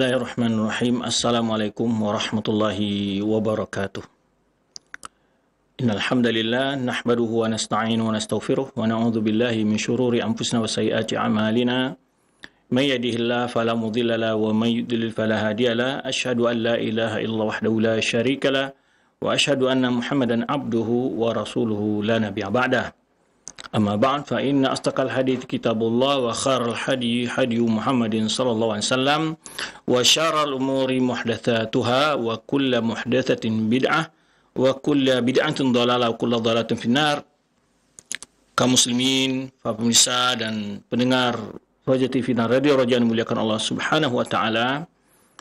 Bismillahirrahmanirrahim. Assalamualaikum warahmatullahi wabarakatuh. Innal hamdalillah nahmaduhu wa nasta'inu wa nastaghfiruh wa na'udzu billahi min shururi anfusina wa sayyiati a'malina. May yahdihillahu fala mudilla lahu wa may yudlil fala hadiya lahu. Asyhadu an la ilaha illallah wahdahu la syarika lahu wa asyhadu anna Muhammadan abduhu wa rasuluhu la nabiyya ba'dah. Amma ba'd fa inna astaqal hadits kitabullah wa khairul hadi hadi Muhammadin sallallahu alaihi wasallam wa syarrul umuri muhdatsatuha wa kullu muhdatsatin bid'ah wa kullu bid'atin dhalalah wa kullu dhalalatin finnar. Kaum muslimin, para pemirsa dan pendengar Roja TV dan Radio Roja yang dimuliakan Allah Subhanahu wa taala,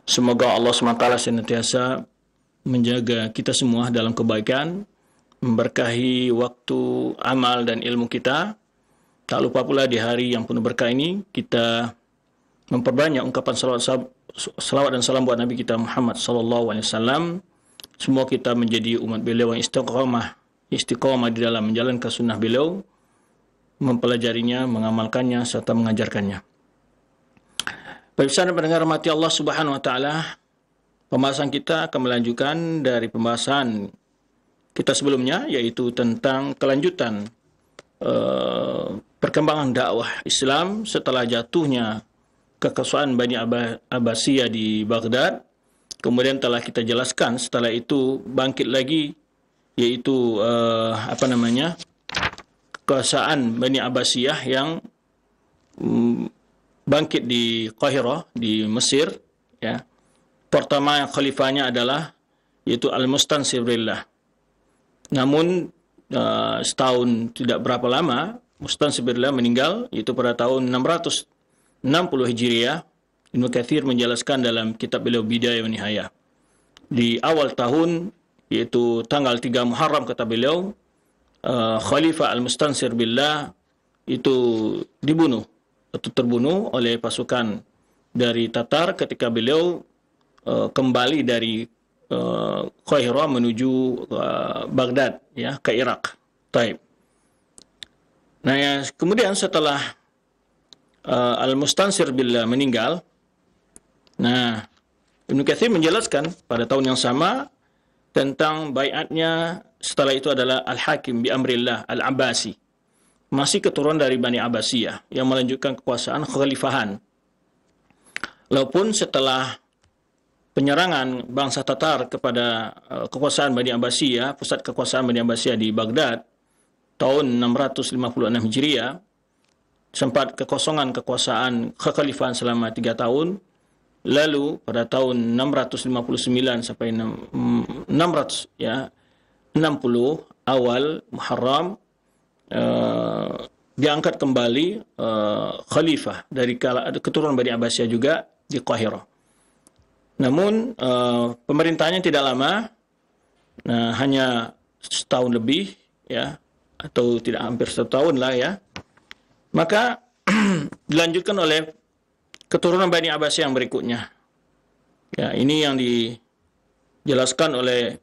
semoga Allah Subhanahu wa taala senantiasa menjaga kita semua dalam kebaikan, memberkahi waktu, amal, dan ilmu kita. Tak lupa pula di hari yang penuh berkah ini, kita memperbanyak ungkapan salawat dan salam buat Nabi kita Muhammad SAW. Semua kita menjadi umat beliau yang istiqamah di dalam menjalankan sunnah beliau, mempelajarinya, mengamalkannya, serta mengajarkannya. Pemirsa dan pendengar rahmati Allah Subhanahu wa taala, pembahasan kita akan melanjutkan dari pembahasan kita sebelumnya, yaitu tentang kelanjutan perkembangan dakwah Islam setelah jatuhnya kekuasaan Bani Abbasiyah di Baghdad. Kemudian telah kita jelaskan setelah itu bangkit lagi, yaitu kekuasaan Bani Abbasiyah yang bangkit di Qahirah, di Mesir. Ya. Pertama khalifahnya adalah yaitu Al-Mustansir billah. Namun setahun tidak berapa lama Mustansir billah meninggal, yaitu pada tahun 660 Hijriah. Ibnu Katsir menjelaskan dalam kitab beliau Bidayah wa Nihayah. Di awal tahun, yaitu tanggal 3 Muharram, kata beliau, Khalifah Al-Mustansir billah itu dibunuh atau terbunuh oleh pasukan dari Tatar ketika beliau kembali dari Qahirah menuju Baghdad, ya, ke Irak. Taib. Nah, ya, kemudian setelah Al-Mustansir billah meninggal, nah, Ibnu Katsir menjelaskan pada tahun yang sama tentang baiatnya setelah itu adalah Al-Hakim bi Amrillah Al-Abbasi, masih keturunan dari Bani Abbasiyah yang melanjutkan kekuasaan khalifahan. Walaupun setelah penyerangan bangsa Tatar kepada kekuasaan Bani Abbasiyah, pusat kekuasaan Bani Abbasiyah di Baghdad tahun 656 Hijriah, sempat kekosongan kekuasaan kekhalifahan selama 3 tahun. Lalu pada tahun 659 sampai 600 ya 60 awal Muharram diangkat kembali khalifah dari keturunan Bani Abbasiyah juga di Qahirah. Namun pemerintahnya tidak lama, hanya setahun lebih, ya, atau tidak hampir setahun lah, ya. Maka dilanjutkan oleh keturunan Bani Abbasiyah yang berikutnya. Ya, ini yang dijelaskan oleh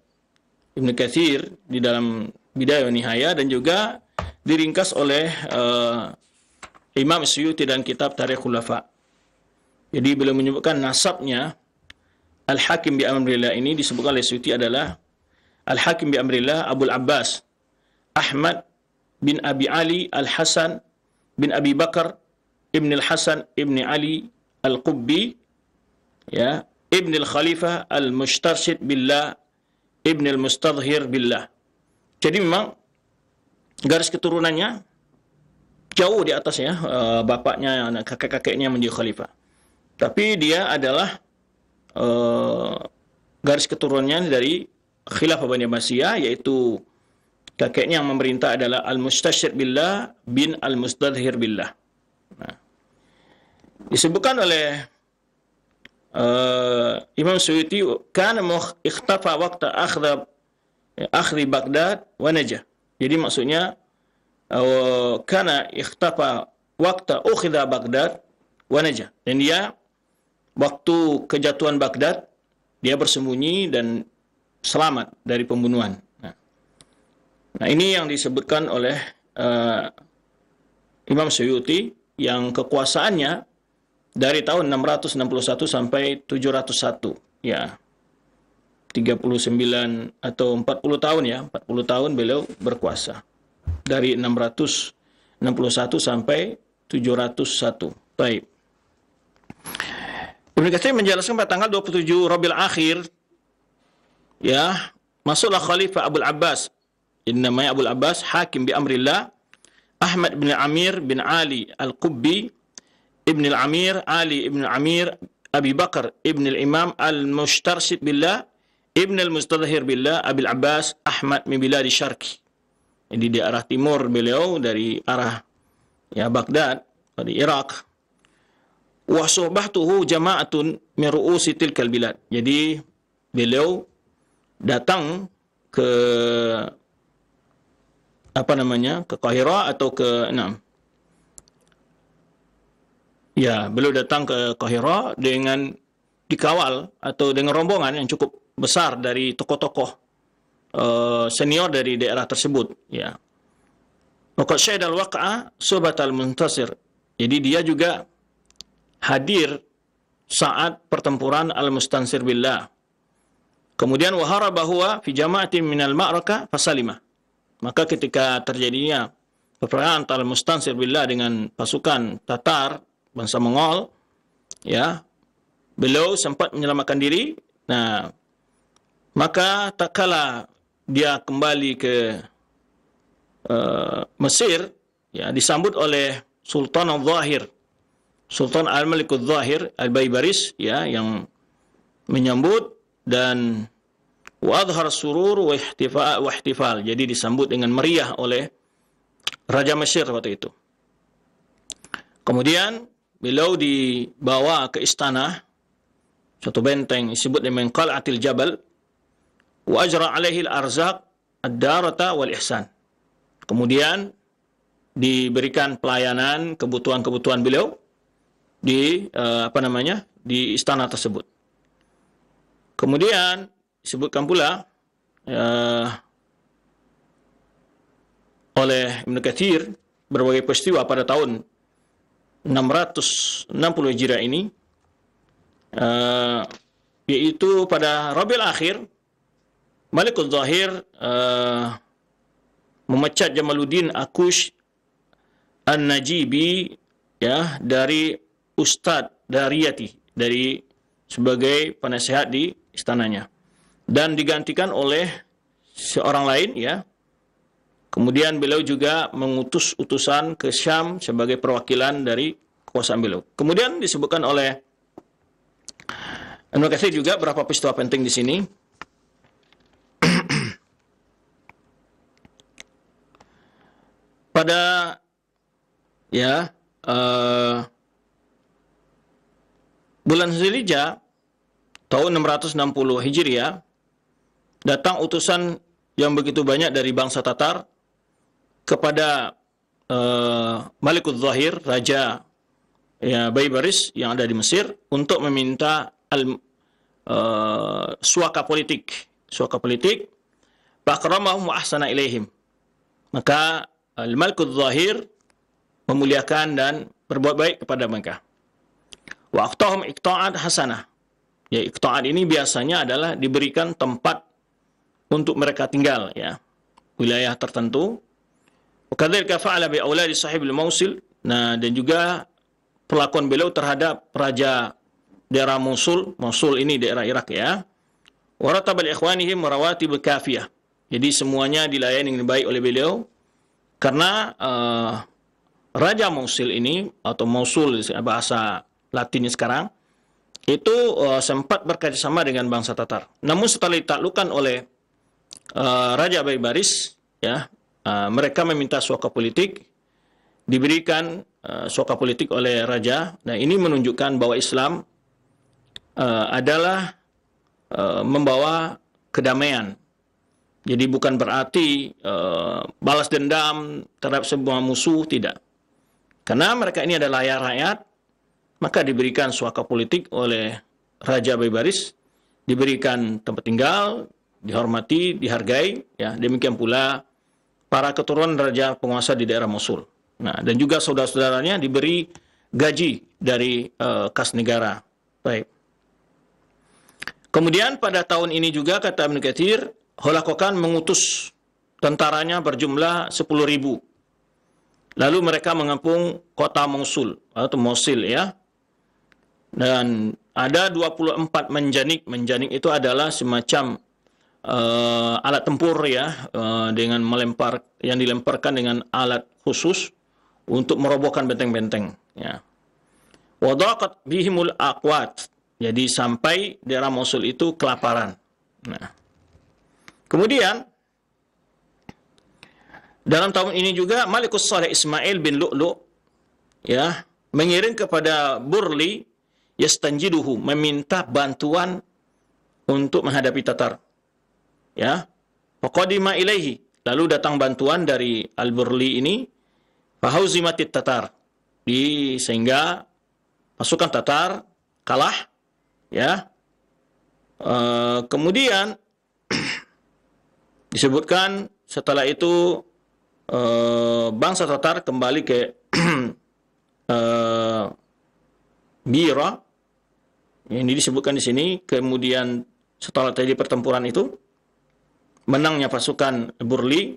Ibnu Katsir di dalam Bidayah wa Nihayah, dan juga diringkas oleh Imam Suyuti dan kitab Tarikh Khulafa. Jadi beliau menyebutkan nasabnya Al-Hakim bi Amrillah ini disebutkan oleh Suyuti adalah Al-Hakim bi Amrillah Abul Abbas Ahmad bin Abi Ali Al-Hasan bin Abi Bakar Ibn Al-Hasan Ibn Ali Al-Qubbi, ya, Ibn Al-Khalifah Al-Mustarsyid billah Ibn Al-Mustadhhir billah. Jadi memang garis keturunannya jauh di atas, ya, bapaknya, kakek-kakeknya menjadi khalifah. Tapi dia adalah garis keturunannya dari khilafah Bani Abbasiyah, yaitu kakeknya yang memerintah adalah Al-Mustarsyid billah bin Al-Mustadhhir billah. Nah, disebutkan oleh Imam Suyuti, kana ikhtafa waqta akhri Baghdad wa najah. Jadi maksudnya kana ikhtafa waqta ukhidha Baghdad wa najah. Dan dia waktu kejatuhan Baghdad dia bersembunyi dan selamat dari pembunuhan. Nah, ini yang disebutkan oleh Imam Suyuti, yang kekuasaannya dari tahun 661 sampai 701, ya. 39 atau 40 tahun ya, 40 tahun beliau berkuasa. Dari 661 sampai 701. Baik. Ibnu Katsir menjelaskan pada tanggal 27 Rabiul Akhir, ya, masuklah Khalifah Abul Abbas. Ini namanya Abul Abbas, Hakim bi Amrillah, Ahmad bin Amir bin Ali Al-Qubbi, Ibn Al-Amir, Ali Ibn Amir, Abi Bakar Ibn Al-Imam Al-Mushtarsid Billah, Ibn Al-Mustadhir Billah, Abil Abbas, Ahmad min Biladi Syarqi. Jadi di arah timur beliau, dari arah ya Baghdad, dari Irak. Wa suhbahtuhu jama'atun min ru'usi tilkal bilad. Jadi beliau datang ke apa namanya? Ke Qahira atau ke beliau datang ke Qahira dengan dikawal atau dengan rombongan yang cukup besar dari tokoh-tokoh senior dari daerah tersebut, ya. Waqad syahida al-waq'a suhbat al-muntasir. Jadi dia juga hadir saat pertempuran Al-Mustansir Billah. Kemudian waharaba huwa fi jama'atin minal ma'raka fasalima. Maka ketika terjadinya peperangan antara Al-Mustansir Billah dengan pasukan Tatar bangsa Mongol, ya, beliau sempat menyelamatkan diri. Nah, maka tak kala dia kembali ke Mesir, ya, disambut oleh Sultan Al-Zahir, Sultan Al-Malik Al-Zahir Al-Baybaris, ya, yang menyambut dan wadhar surur wa ihtifal. Jadi disambut dengan meriah oleh Raja Mesir waktu itu. Kemudian beliau dibawa ke istana, suatu benteng disebut dengan Qal'atil Jabal, wa ajra alaihi al-arzaq ad-darata wal ihsan. Kemudian diberikan pelayanan kebutuhan-kebutuhan beliau di di istana tersebut. Kemudian disebutkan pula oleh Ibnu Katsir berbagai peristiwa pada tahun 660 Hijriah ini, yaitu pada Rabiul Akhir, Malikul Zahir memecat Jamaluddin Akush An-Najibi, ya, dari Ustadz Dariyati, dari sebagai penasehat di istananya, dan digantikan oleh seorang lain, ya. Kemudian beliau juga mengutus utusan ke Syam sebagai perwakilan dari kekuasaan beliau. Kemudian disebutkan oleh Ibnu Katsir juga berapa peristiwa penting di sini. Pada bulan Zulhijjah tahun 660 Hijriah, datang utusan yang begitu banyak dari bangsa Tatar kepada Malikul Zahir, Raja, ya, Baybaris yang ada di Mesir, untuk meminta suaka politik. Fakramahum wa ahsana ilaihim. Maka Malikul Zahir memuliakan dan berbuat baik kepada mereka. Wa aqtahum iqta'at hasanah. Ya, iqta'at ini biasanya adalah diberikan tempat untuk mereka tinggal, ya, wilayah tertentu. Wa kadzalika fa'ala bi auladi sahibul Mausil. Nah, dan juga perlakuan beliau terhadap raja daerah Mosul ini daerah Irak, ya. Wa rataba li ikhwanihim rawatib kafiyah. Jadi semuanya dilayani dengan baik oleh beliau, karena Raja Mosul ini, atau Mosul bahasa Latinnya sekarang, itu sempat bekerjasama dengan bangsa Tatar. Namun setelah ditaklukkan oleh Raja Baybaris, ya, mereka meminta suaka politik, diberikan suaka politik oleh raja. Nah, ini menunjukkan bahwa Islam adalah membawa kedamaian. Jadi bukan berarti balas dendam terhadap semua musuh, tidak. Karena mereka ini adalah rakyat, maka diberikan suaka politik oleh Raja Baybaris, diberikan tempat tinggal, dihormati, dihargai, ya. Demikian pula para keturunan raja penguasa di daerah Mosul. Nah, dan juga saudara-saudaranya diberi gaji dari kas negara. Baik. Kemudian pada tahun ini juga kata Ibnu Katsir, Holakokan mengutus tentaranya berjumlah 10.000. Lalu mereka mengepung kota Mosul atau Mosul ya. Dan ada 24 menjanik. Menjanik itu adalah semacam alat tempur ya, dengan melempar, yang dilemparkan dengan alat khusus untuk merobohkan benteng-benteng ya. Wadaqat bihimul aqwat. Jadi sampai daerah Mosul itu kelaparan. Nah, kemudian dalam tahun ini juga Malikus Saleh Ismail bin Lu'lu' ya mengirim kepada Burli yastanjiduhu, meminta bantuan untuk menghadapi Tatar. Ya. Faqadima ilaihi, lalu datang bantuan dari Al-Burli ini, fahauzimatit Tatar. Sehingga pasukan Tatar kalah ya. Kemudian disebutkan setelah itu bangsa Tatar kembali ke Bira. Ini disebutkan di sini. Kemudian setelah terjadi pertempuran itu, menangnya pasukan Burli,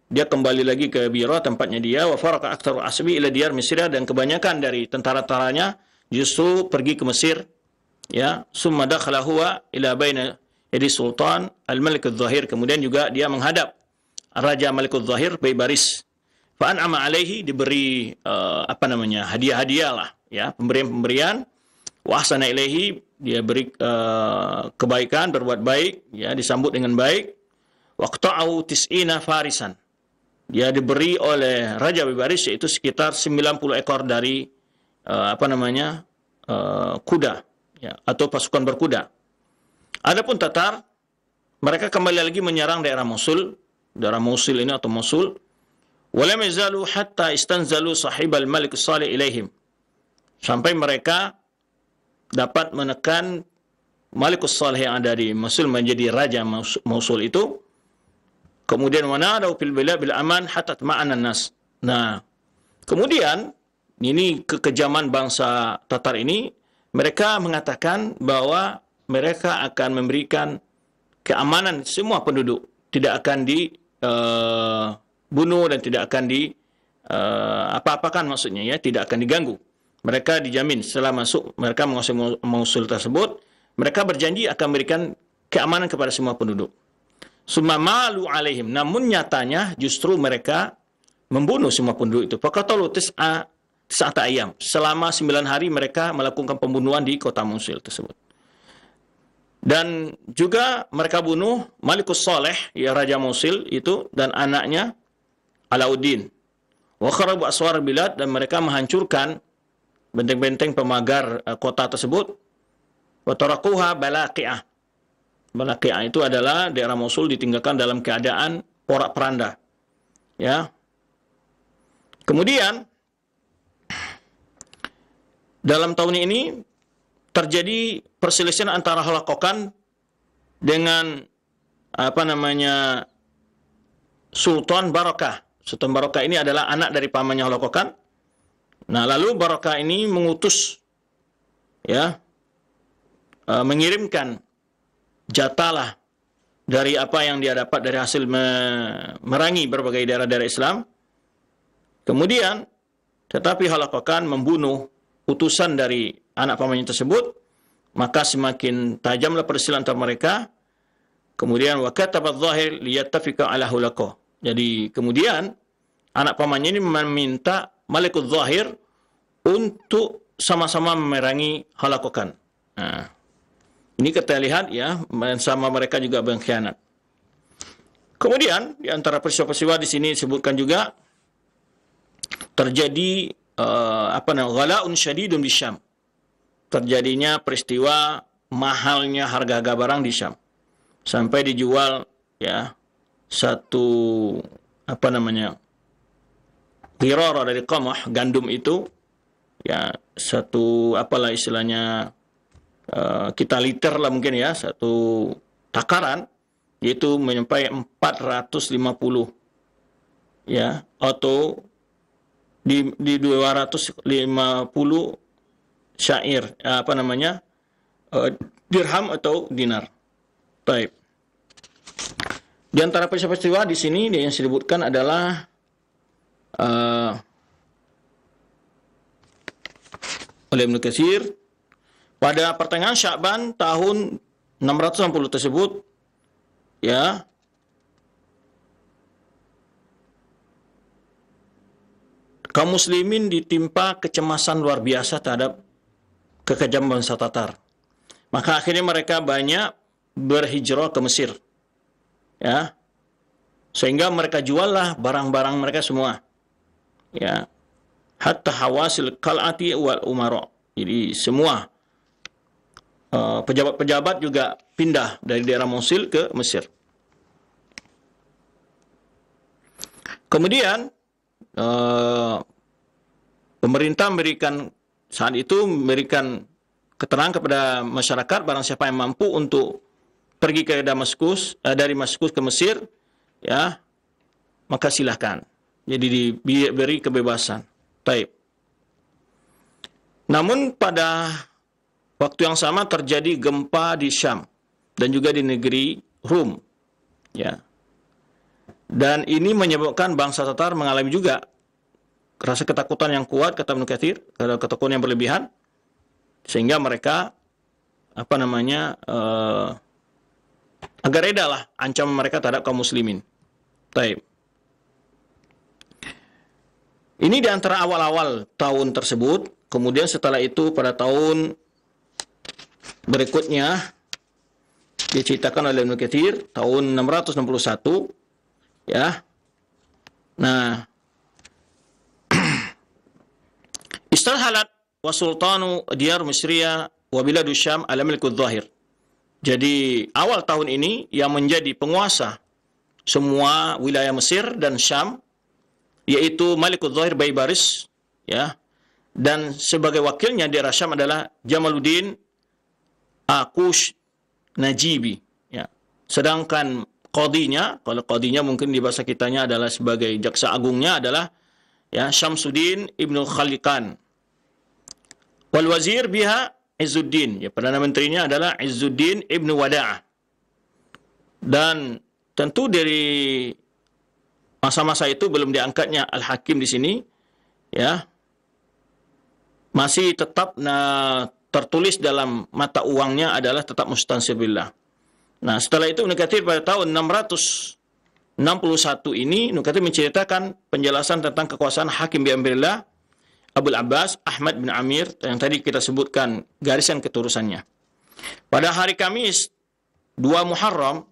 dia kembali lagi ke Bira, tempatnya dia. Wa faraka aktsaru asbi ila diyar Misra, dan kebanyakan dari tentara-tentaranya justru pergi ke Mesir. Ya, summa dakhala huwa ila baina yadi Sultan Al-Malik Adz-Dzahir, kemudian juga dia menghadap Raja Malik Adz-Dzahir Baibaris. Fa an'ama alaihi, diberi hadiah-hadiah lah ya, pemberian-pemberian. Wa ahsana ilaihi, dia beri kebaikan, berbuat baik ya, disambut dengan baik. Waqta'u tis'ina farisan, dia diberi oleh Raja Baibaris yaitu sekitar 90 ekor dari kuda ya, atau pasukan berkuda. Adapun Tatar, mereka kembali lagi menyerang daerah Mosul. Daerah Mosul ini atau Mosul. Walam yazalu hatta istanzalu sahibal Malik Salih ilaihim. Sampai mereka dapat menekan Malikus Salih yang ada di Mosul menjadi raja Mosul itu. Kemudian wanadau fil bilad bil aman hatta ma'anan nas. Nah, kemudian ini kekejaman bangsa Tatar ini, mereka mengatakan bahwa mereka akan memberikan keamanan semua penduduk, tidak akan dibunuh dan tidak akan apa-apakan, maksudnya ya, tidak akan diganggu. Mereka dijamin setelah masuk, mereka menguasai Mosul tersebut, mereka berjanji akan memberikan keamanan kepada semua penduduk. Summa malu alaihim, namun nyatanya justru mereka membunuh semua penduduk itu. Faqatalu tis'ata ayam, selama 9 hari mereka melakukan pembunuhan di kota Mosul tersebut. Dan juga mereka bunuh Malikus Saleh, ya Raja Mosul itu, dan anaknya Alauddin. Wa kharabu aswar bilad, dan mereka menghancurkan benteng-benteng pemagar kota tersebut. Wa tarakuha balaqi'ah. Balaqi'ah itu adalah daerah Mosul ditinggalkan dalam keadaan porak-peranda. Ya. Kemudian dalam tahun ini terjadi perselisihan antara Holakokan dengan Sultan Barokah. Sultan Barokah ini adalah anak dari pamannya Holakokan. Nah, lalu Barokah ini mengutus ya, mengirimkan jatahlah dari apa yang dia dapat dari hasil merangi berbagai daerah-daerah Islam. Kemudian tetapi Holakokan membunuh utusan dari anak pamannya tersebut, maka semakin tajamlah perselisihan antara mereka. Kemudian wa kataba adz-Dzahir liyattafiqa ala Holakoh. Jadi kemudian anak pamannya ini meminta Malik Adz-Dzahir untuk sama-sama memerangi Holakokan. Nah, ini kita lihat ya, sama mereka juga berkhianat. Kemudian di antara peristiwa-peristiwa di sini disebutkan juga terjadi ghala'un syadidun di Syam. Terjadinya peristiwa mahalnya harga-harga barang di Syam. Sampai dijual ya satu qirara dari qamah, gandum itu ya satu istilahnya kita liter lah mungkin ya, satu takaran, yaitu menyampai 450 ya, atau di 250 syair, dirham atau dinar. Baik. Di antara peristiwa di sini yang disebutkan adalah oleh Ibnu Katsir pada pertengahan Sya'ban tahun 660 tersebut, ya, kaum muslimin ditimpa kecemasan luar biasa terhadap kekejaman bangsa Tatar. Maka akhirnya mereka banyak berhijrah ke Mesir. Ya. Sehingga mereka juallah barang-barang mereka semua. Ya. Hatta hawasil qal'ati wal umara. Jadi semua pejabat-pejabat juga pindah dari daerah Mosul ke Mesir. Kemudian pemerintah saat itu memberikan keterangan kepada masyarakat, barang siapa yang mampu untuk pergi ke Damaskus, dari Damaskus ke Mesir, ya, maka silahkan. Jadi diberi kebebasan. Baik. Namun pada waktu yang sama terjadi gempa di Syam dan juga di negeri Rum, ya. Dan ini menyebabkan bangsa Tatar mengalami juga rasa ketakutan yang kuat, kata Ibnu Katsir, ketakutan yang berlebihan, sehingga mereka agak reda lah ancaman mereka terhadap kaum muslimin. Baik. Ini di antara awal-awal tahun tersebut. Kemudian setelah itu pada tahun berikutnya diceritakan oleh Ibnu Katsir tahun 661, ya. Nah, istalhalat wa sultanu diyar Misriya wa biladu Syam ala milkud zahir. Jadi awal tahun ini yang menjadi penguasa semua wilayah Mesir dan Syam yaitu Malikud Zahir Baybaris, ya. Dan sebagai wakilnya di daerah Syam adalah Jamaluddin Akush Najibi, ya. Sedangkan qadinya, kalau qadinya mungkin di bahasa kitanya adalah sebagai jaksa agungnya adalah, ya, Syamsuddin Ibnu Khaliqan. Wal wazir biha Izzuddin, ya, perdana menterinya adalah Izzuddin Ibnu Wada'ah. Dan tentu dari masa-masa itu belum diangkatnya Al-Hakim di sini, ya. Masih tetap tertulis dalam mata uangnya adalah tetap mustansir billah. Nah, setelah itu Ibnu Katsir pada tahun 661 ini, Ibnu Katsir menceritakan penjelasan tentang kekuasaan hakim bi amrillah Abul Abbas Ahmad bin Amir yang tadi kita sebutkan garisan keturusannya. Pada hari Kamis 2 Muharram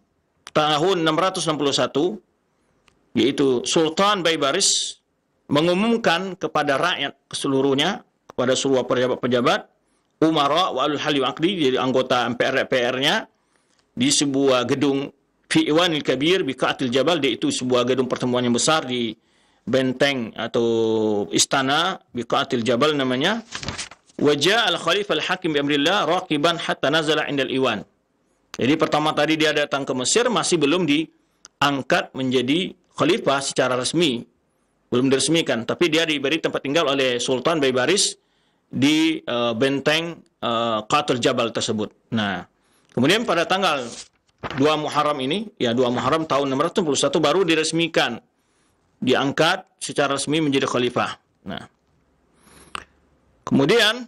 tahun 661, yaitu Sultan Baybaris mengumumkan kepada rakyat seluruhnya, kepada seluruh pejabat-pejabat, umara wa al-hal wa aqdi, jadi anggota MPR-nya, di sebuah gedung fi Iwanil Kabir bi Qa'atil Jabal, yaitu sebuah gedung pertemuan yang besar di benteng atau istana bi Qa'atil Jabal namanya. Wajah al-Khalifah al-Hakim bi amrillah raqiban hatta nazala indal Iwan. Jadi pertama tadi dia datang ke Mesir masih belum diangkat menjadi khalifah secara resmi, belum diresmikan, tapi dia diberi tempat tinggal oleh Sultan Baybaris di benteng Qa'atil Jabal tersebut. Nah, kemudian pada tanggal 2 Muharram ini, ya 2 Muharram tahun 661 baru diresmikan, diangkat secara resmi menjadi khalifah. Nah, kemudian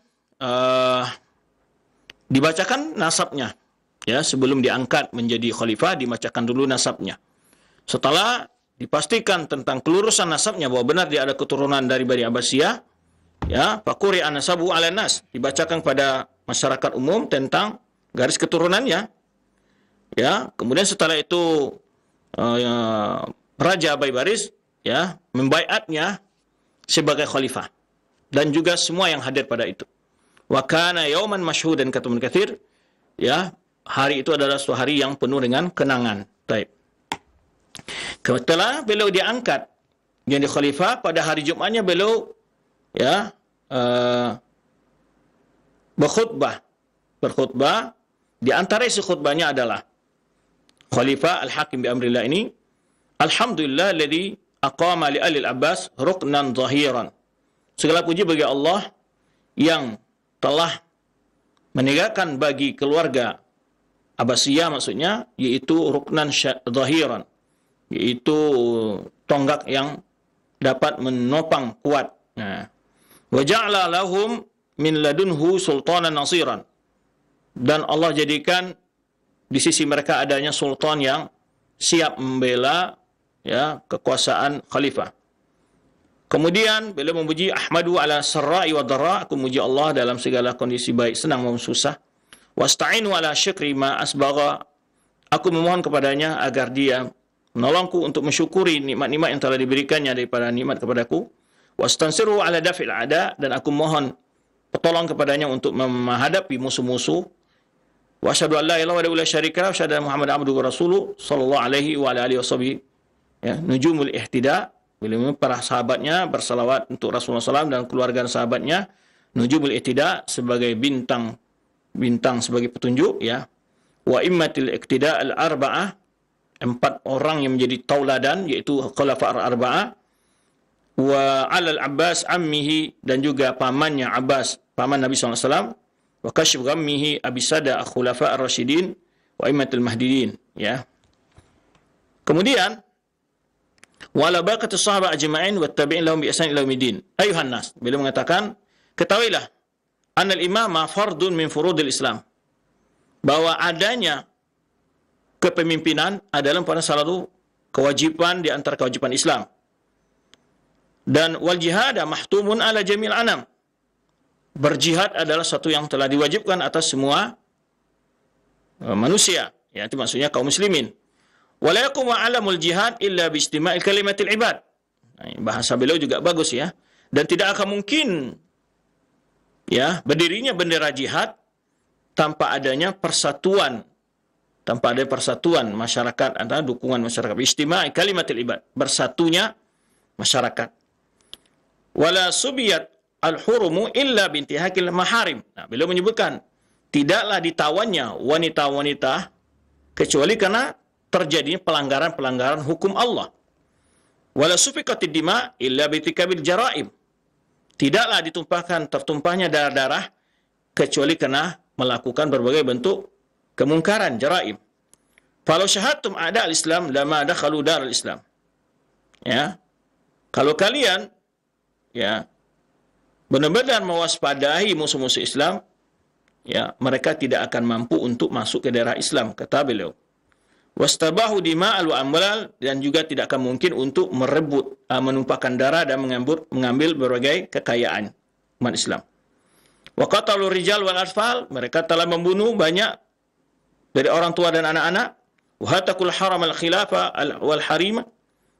dibacakan nasabnya, ya, sebelum diangkat menjadi khalifah dibacakan dulu nasabnya. Setelah dipastikan tentang kelurusan nasabnya bahwa benar dia ada keturunan dari Bani Abbasiyah, ya, faquri an-nasabu 'ala nas, dibacakan pada masyarakat umum tentang garis keturunannya. Ya, kemudian setelah itu Raja Baybaris, ya, membaiatnya sebagai khalifah dan juga semua yang hadir pada itu. Wa kana yauman masyhudan, kata Ibnu Katsir, ya, hari itu adalah suatu hari yang penuh dengan kenangan. Baik. Setelah beliau diangkat menjadi khalifah, pada hari Jumatnya beliau, ya, berkhutbah. Di antara isi khutbahnya adalah Khalifah Al-Hakim bi amrillah ini, alhamdulillah alladzi aqama li ahli al-Abbas ruknan zahiran Segala puji bagi Allah yang telah menegakkan bagi keluarga Abbasiyah maksudnya, yaitu ruknan zahiran, yaitu tonggak yang dapat menopang kuat. Nah, wa ja'ala lahum min ladunhu sultanan nasiran. Dan Allah jadikan di sisi mereka adanya sultan yang siap membela ya kekuasaan khalifah. Kemudian beliau memuji ahmadu ala sarra'i wa dharra, aku memuji Allah dalam segala kondisi baik senang maupun susah. Wasta'inu ala syukri ma asbagha, aku memohon kepadanya agar dia menolongku untuk mensyukuri nikmat-nikmat yang telah diberikannya daripada nikmat kepadaku. Wastansiru ala daf'il a'da, dan aku mohon pertolongan kepadanya untuk menghadapi musuh-musuh. Wa asyhadu an la ilaha illallah wa syarika lahu wa asyhadu anna Muhammadan abduhu wa rasuluhu sallallahu alaihi wa ala alihi washabihi. Ya, nujumul ihtida, beliau para sahabatnya bersalawat untuk Rasulullah SAW dan keluarga sahabatnya. Nujumul ihtida sebagai bintang sebagai petunjuk, ya. Wa immatil iqtida al-arba'ah, 4 orang yang menjadi tauladan, yaitu khulafa al-arba'ah. Wa alal Abbas ammihi, dan juga pamannya Abbas, paman Nabi SAW. Wa kashf ghammihi abisada khulafa ar-rasyidin wa immatil mahdiyyin, ya. Kemudian wala baqatu sahabat ajma'in wa tabi'in lahum bi ihsan ila yaumiddin. Ayuhan nas, beliau mengatakan, ketahuilah anal imama fardun min furudil Islam, bahwa adanya kepemimpinan adalah pada salah satu kewajiban di antara kewajiban Islam. Dan wal jihad mahtumun ala jamil anam, berjihad adalah satu yang telah diwajibkan atas semua manusia, ya, itu maksudnya kaum muslimin. Wala yaqumu alamul jihad illa bi istima'il kalimatil ibad. Nah, bahasa beliau juga bagus, ya. Dan tidak akan mungkin, ya, berdirinya bendera jihad tanpa adanya persatuan, masyarakat, antara dukungan masyarakat. Istima'i kalimatil ibad, bersatunya masyarakat. Wala subiyat al-hurumu illa bintihakil maharim. Nah, beliau menyebutkan tidaklah ditawannya wanita-wanita kecuali karena terjadinya pelanggaran-pelanggaran hukum Allah. Wala sufiqatid dima illa bitikabil jaraim. Tidaklah tertumpahnya darah-darah kecuali karena melakukan berbagai bentuk kemungkaran, jaraim. Falau syahadtum a'da al-Islam lama dakhalu dar al-Islam. Ya. Kalau kalian, ya, benar-benar mewaspadai musuh-musuh Islam, ya, mereka tidak akan mampu untuk masuk ke daerah Islam, kata beliau. Wastabahu dima'al wa amwal, dan juga tidak akan mungkin untuk merebut, menumpahkan darah dan mengambil berbagai kekayaan umat Islam. Wa qatalu rijal wal atfal, mereka telah membunuh banyak dari orang tua dan anak-anak. Wa hatakul haram al khilafah wal harima,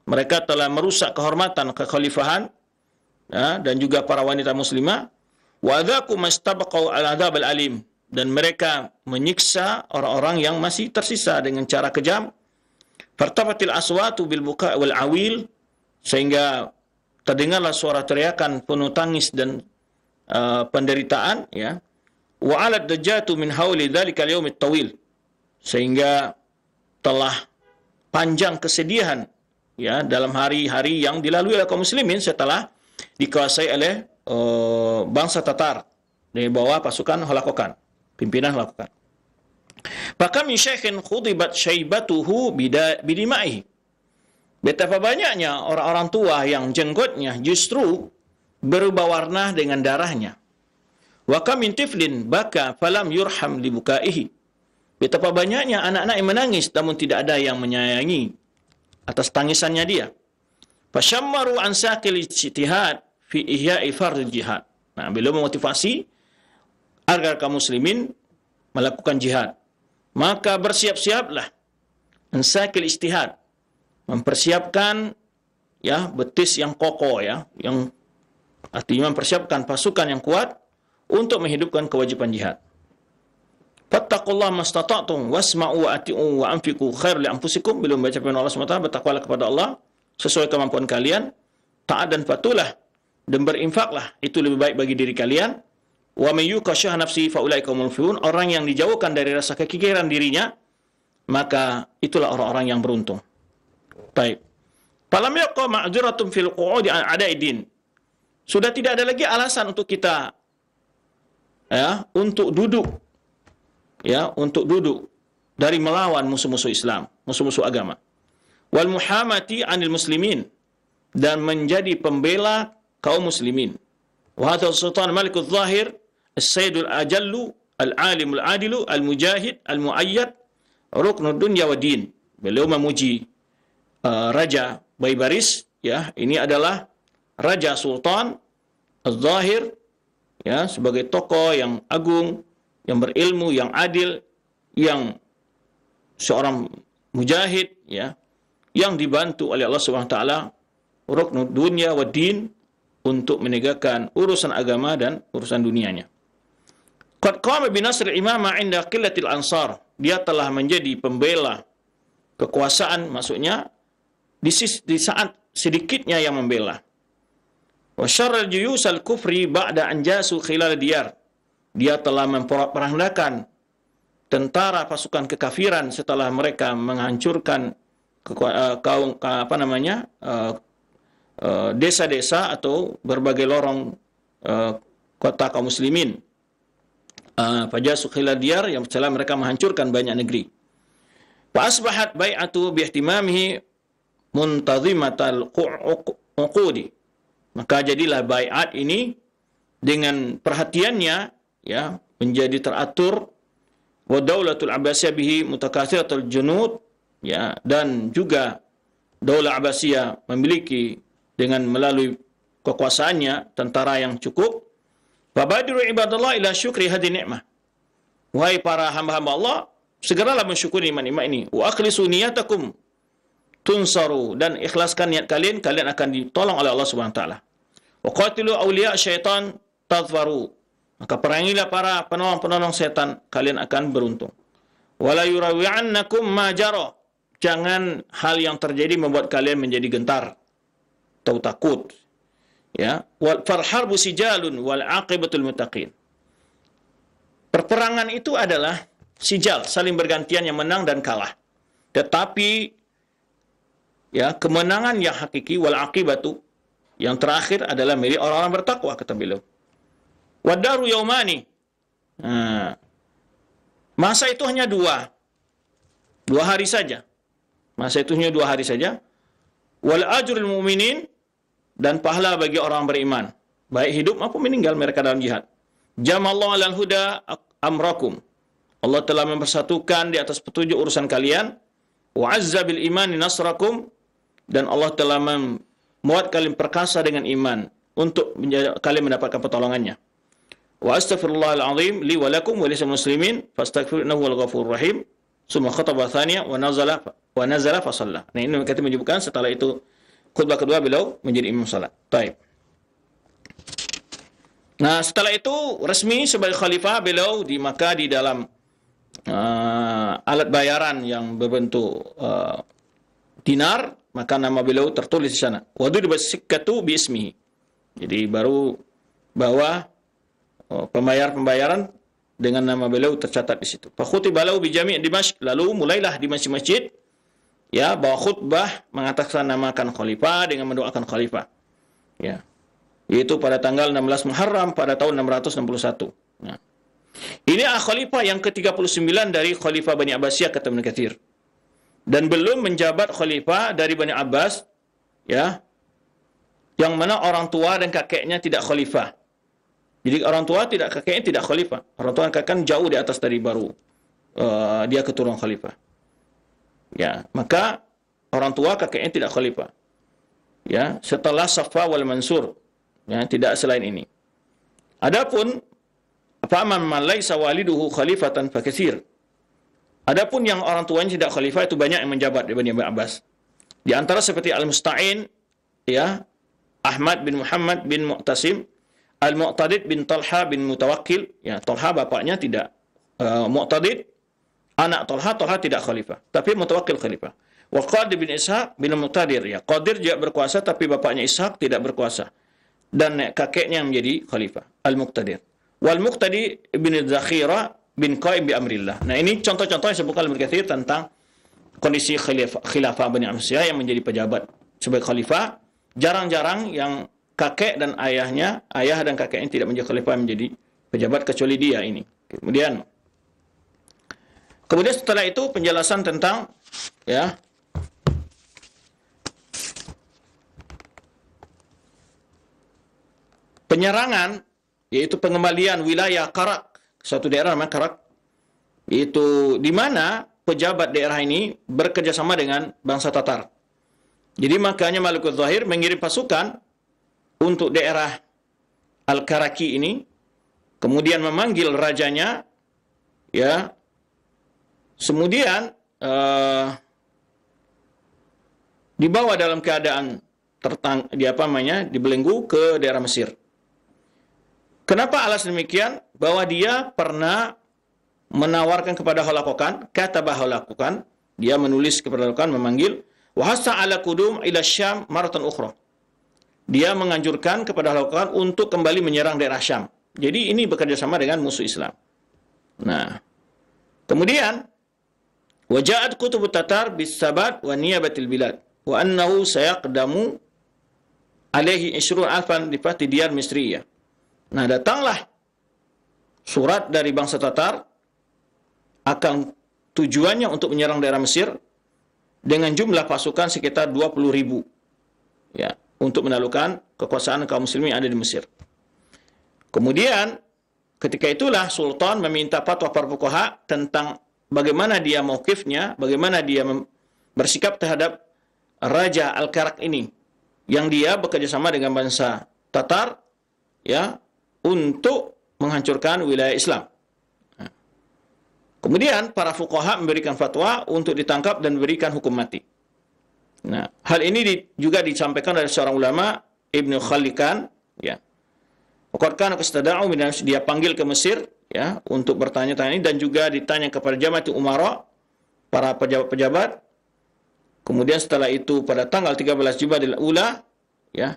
mereka telah merusak kehormatan kekhalifahan, ya, dan juga para wanita muslimah. Wa adzaku mastabaqau al adzab al alim, dan mereka menyiksa orang-orang yang masih tersisa dengan cara kejam. Fartafatil aswatu bil buka' wal awil, sehingga terdengarlah suara teriakan penuh tangis dan penderitaan, ya. Wa alad dajjatu min hauli dzalikal yaumit tawil, sehingga telah panjang kesedihan, ya, dalam hari-hari yang dilalui oleh kaum muslimin setelah dikuasai oleh bangsa Tatar dari bawah pasukan Holakokan, pimpinan Holakokan. Maka min syaikhin khudibat syaibatuhu bidima'ihi, betapa banyaknya orang-orang tua yang jenggotnya justru berubah warna dengan darahnya. Wa kam min tiflin baka falam yurham libukaihi, betapa banyaknya anak-anak yang menangis namun tidak ada yang menyayangi atas tangisannya dia. Fasyammaru an saqil ijtihad fi ihya'i fardil jihad. Nah, beliau memotivasi agar kaum muslimin melakukan jihad. Maka bersiap-siaplah an saqil ijtihad, mempersiapkan, ya, betis yang kokoh, ya, yang artinya mempersiapkan pasukan yang kuat untuk menghidupkan kewajiban jihad. Fattaqullaha mastata'tum wasma'u wa ati'u wa anfiqu khair li anfusikum. Belum baca firman Allah SWT, bertakwalah kepada Allah sesuai kemampuan kalian, taat dan patuhlah, dan berinfaklah, itu lebih baik bagi diri kalian. Wa may yuqa syuhha nafsi fa ulaika humul muflihun. Orang yang dijauhkan dari rasa kekikiran dirinya, maka itulah orang-orang yang beruntung. Baik. Falam yaqa ma'dzuratun fil qu'udi an a'da'id din. sudah tidak ada lagi alasan untuk kita untuk duduk dari melawan musuh-musuh Islam, musuh-musuh agama. Wal muhamati 'anil muslimin, dan menjadi pembela kaum muslimin. Wa hadha sultan malikul zahir as-sayyidul ajallu al-alimul adilu al-mujahid al-muayyad ruknud dunya wa din. Beliau memuji Raja Baybaris, ini adalah Raja Sultan Az-Zahir, sebagai tokoh yang agung, yang berilmu, yang adil, yang seorang mujahid, yang dibantu oleh Allah Subhanahu wa taala ruknud dunya wa din, untuk menegakkan urusan agama dan urusan dunianya. Qad qama bi nasr imama 'inda qillatil ansar. Dia telah menjadi pembela kekuasaan, maksudnya di saat sedikitnya yang membela. Wa syarral juyus al-kufri ba'da an jasu khilal diyar. Dia telah memperandakan tentara pasukan kekafiran setelah mereka menghancurkan desa-desa atau berbagai lorong kota kaum muslimin. Fajasu khilal diyar, yang setelah mereka menghancurkan banyak negeri. Wa asbahat bai'atu bihtimamihi muntazimatal uqudi. Maka jadilah bai'at ini dengan perhatiannya menjadi teratur. Wa daulatul Abbasiyah bihi mutakatsiratul junud, dan juga Daulah Abbasiyah memiliki dengan melalui kekuasaannya tentara yang cukup. Fabadiru ibadallah ila syukri hadhihi ni'mah. Wahai para hamba-hamba Allah, segeralah mensyukuri nikmat ini. Wa akhlisu niyatakum tunsaru, dan ikhlaskan niat kalian, kalian akan ditolong oleh Allah Subhanahu wa taala. Wa qatilu awliya syaitan tadfaru. Maka perangilah para penolong-penolong setan, kalian akan beruntung. Wala yurawi'annakum ma jara. Jangan hal yang terjadi membuat kalian menjadi gentar atau takut. Wal farharbu sijalun wal aqibatul muttaqin. Perperangan itu adalah sijal, saling bergantian yang menang dan kalah. Tetapi kemenangan yang hakiki, wal aqibatu, yang terakhir adalah milik orang-orang bertakwa, kata beliau. Wadaru yaumani. Masa itu hanya dua hari saja. Masa itu hanya 2 hari saja. Wal ajrul mu'minin, dan pahala bagi orang beriman, baik hidup maupun meninggal mereka dalam jihad. Jamallahu alal huda amrakum. Allah telah mempersatukan di atas petunjuk urusan kalian. Wa azza bil imani nasrakum, dan Allah telah membuat kalian perkasa dengan iman untuk kalian mendapatkan pertolongannya. Wa astaghfirullahal azim li wa lakum wa lisal muslimin fastaghfiruhu innahu wal ghafurur rahim. Summa khataba thaniya wa nazala fa shalla. Nah, ini kita menyebutkan setelah itu khutbah kedua beliau menjadi imam salat. Baik. Nah, setelah itu resmi sebagai khalifah beliau di Makkah di dalam alat bayaran yang berbentuk dinar, maka nama beliau tertulis di sana. Wa duriba sikkatu bi ismihi. Jadi baru bahwa pembayaran dengan nama beliau tercatat di situ. Fa khutiba lahu bi jami' Dimashq, lalu mulailah di masjid-masjid bawa khutbah mengatakan namakan khalifah dengan mendoakan khalifah. Yaitu pada tanggal 16 Muharram pada tahun 661. Ini khalifah yang ke-39 dari khalifah Bani Abbasiyah, kata Ibnu Katsir. Dan belum menjabat khalifah dari Bani Abbas, yang mana orang tua dan kakeknya tidak khalifah. Jadi orang tua kakeknya tidak khalifah. Orang tua dan kakek jauh di atas dari baru dia keturunan khalifah. Maka orang tua kakeknya tidak khalifah. Setelah Safa wal Mansur, tidak selain ini. Adapun faman man laisa waliduhu khalifatan fakasir. Adapun yang orang tuanya tidak khalifah itu banyak yang menjabat di Bani Abbas. Di antara seperti Al-Musta'in, Ahmad bin Muhammad bin Mu'tasim, Al-Mu'tadid bin Talha bin Mutawakkil. Talha bapaknya tidak Mu'tadid, anak Talha tidak khalifah, tapi Mutawakkil khalifah. Wa Qadir bin Ishaq bin Muqtadir. Qadir juga berkuasa, tapi bapaknya Ishaq tidak berkuasa. Dan kakeknya menjadi khalifah, Al-Muqtadir. Wal Muqtadi bin Zakhira bin Qaim bi amrillah. Nah, ini contoh-contoh yang disebutkan Ibnu Katsir tentang kondisi khilafah Bani Abbasiyah yang menjadi pejabat sebagai khalifah. Jarang-jarang yang kakek dan ayahnya, ayah dan kakeknya tidak menjadi khalifah menjadi pejabat kecuali dia ini. Kemudian setelah itu penjelasan tentang ya penyerangan, yaitu pengembalian wilayah Karak, suatu daerah namanya Karak, yaitu di mana pejabat daerah ini bekerja sama dengan bangsa Tatar. Jadi makanya Malikul Zahir mengirim pasukan untuk daerah Al-Karaki ini, kemudian memanggil rajanya, ya, kemudian dibawa dalam keadaan dibelenggu ke daerah Mesir. Kenapa alasan demikian? Bahwa dia pernah menawarkan kepada Holakokan, kata Holakokan, dia menulis kepada Holakokan, memanggil, wahasa ala kudum ila Syam maratan ukhra. Dia menganjurkan kepada Holakokan untuk kembali menyerang daerah Syam. Jadi ini bekerja sama dengan musuh Islam. Nah, kemudian waja'at kutub Tatar bisabat wa niyabatil bilad wa annahu sayaqdamu alaihi 20,000 di Fatih Diyar Misriyah. Nah, datanglah surat dari bangsa Tatar akan tujuannya untuk menyerang daerah Mesir dengan jumlah pasukan sekitar 20.000, ya, untuk menaklukkan kekuasaan kaum muslimin yang ada di Mesir. Kemudian ketika itulah Sultan meminta fatwa para fuqaha tentang bagaimana dia mauqifnya, bagaimana dia bersikap terhadap Raja Al-Karak ini yang dia bekerja sama dengan bangsa Tatar, ya, untuk menghancurkan wilayah Islam. Kemudian para fuqaha memberikan fatwa untuk ditangkap dan memberikan hukum mati. Nah, hal ini juga disampaikan oleh seorang ulama, Ibnu Khalikan, ya. Waktu kestada'u dia panggil ke Mesir, ya, untuk bertanya-tanya ini, dan juga ditanya kepada Jama'ati Umara, para pejabat-pejabat. Kemudian setelah itu pada tanggal 13 Jumadil Ula, ya,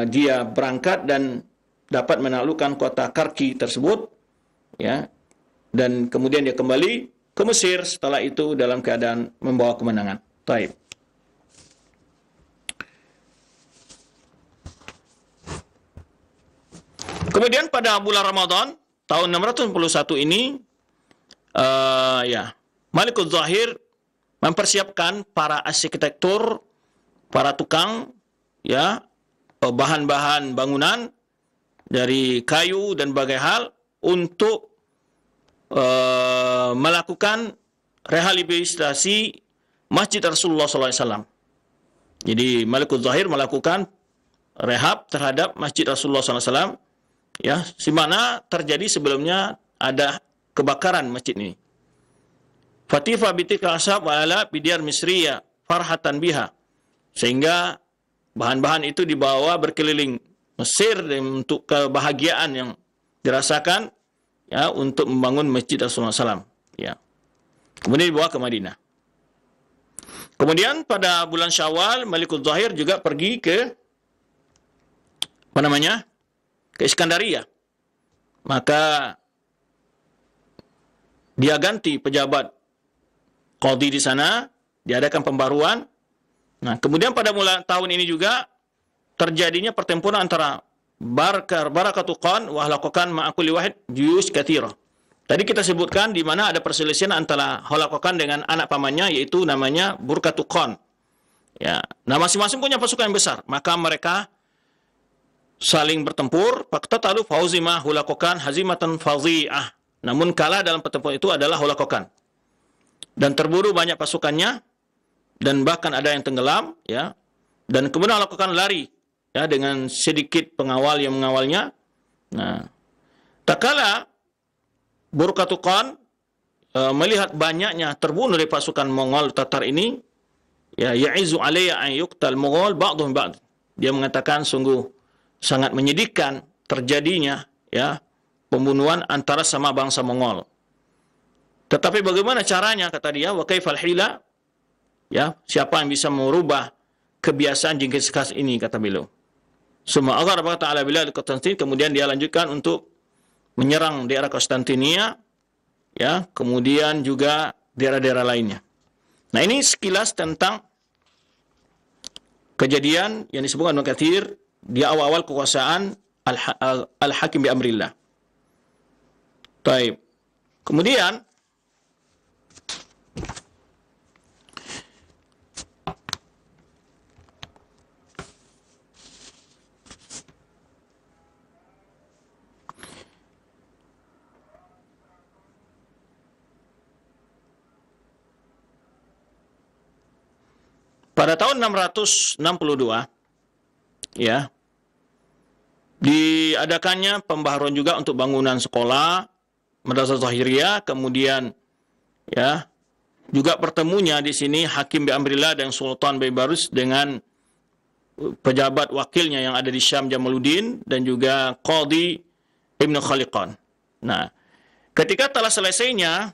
dia berangkat dan dapat menaklukkan kota Karki tersebut, ya, dan kemudian dia kembali ke Mesir setelah itu dalam keadaan membawa kemenangan. Taib. Kemudian pada bulan Ramadan tahun 661 ini, ya, Malikul Zahir mempersiapkan para arsitektur, para tukang, ya, bahan-bahan bangunan dari kayu dan berbagai hal untuk melakukan rehabilitasi Masjid Rasulullah SAW. Jadi Malikul Zahir melakukan rehab terhadap Masjid Rasulullah SAW, ya, di mana terjadi sebelumnya ada kebakaran masjid ini. Fatifa bitika ashab wa ala bidiyar Misriya farhatan biha, sehingga bahan-bahan itu dibawa berkeliling Mesir untuk kebahagiaan yang dirasakan, ya, untuk membangun Masjid Rasulullah SAW, ya. Kemudian dibawa ke Madinah. Kemudian pada bulan Syawal Malikul Zahir juga pergi ke ke Iskandaria. Maka dia ganti pejabat qadhi di sana, diadakan pembaruan. Nah, kemudian pada mulai tahun ini juga terjadinya pertempuran antara Barakatu Khan wa Holakokan ma'akuli wahid juyus kathira. Tadi kita sebutkan di mana ada perselisihan antara Holakokan dengan anak pamannya, yaitu namanya Burkatu Khan. Ya, nah masing-masing punya pasukan yang besar. Maka mereka saling bertempur. Faqtatalu fauzima Holakokan hazimatan fazi'ah. Namun kalah dalam pertempuran itu adalah Holakokan. Dan terburu banyak pasukannya, dan bahkan ada yang tenggelam, ya. Dan kemudian Holakokan lari, ya, dengan sedikit pengawal yang mengawalnya. Nah, tak kala Burkatu Khan melihat banyaknya terbunuh dari pasukan Mongol Tatar ini, ya, ya'izu alayya an yuqtal Mongol ba'dhum ba'd. Dia mengatakan sungguh sangat menyedihkan terjadinya, ya, pembunuhan antara sama bangsa Mongol. Tetapi bagaimana caranya, kata dia, wa kaifal hila, ya, siapa yang bisa merubah kebiasaan Genghis Khan ini, kata beliau. Summa agharaba ta'ala bilad Konstantin, kemudian dia lanjutkan untuk menyerang daerah Konstantinia, ya, kemudian juga daerah-daerah lainnya. Nah, ini sekilas tentang kejadian yang disebutkan Ibnu Katsir di awal-awal kekuasaan Al-Hakim bi amrillah. Taib. Kemudian pada tahun 662 ya, diadakannya pembaharuan juga untuk bangunan sekolah Madrasah Zahiriyah, kemudian ya juga pertemunya di sini Hakim bi amrillah dan Sultan Baibarus dengan pejabat wakilnya yang ada di Syam Jamaluddin dan juga Qadhi Ibn Khaliqan. Nah, ketika telah selesainya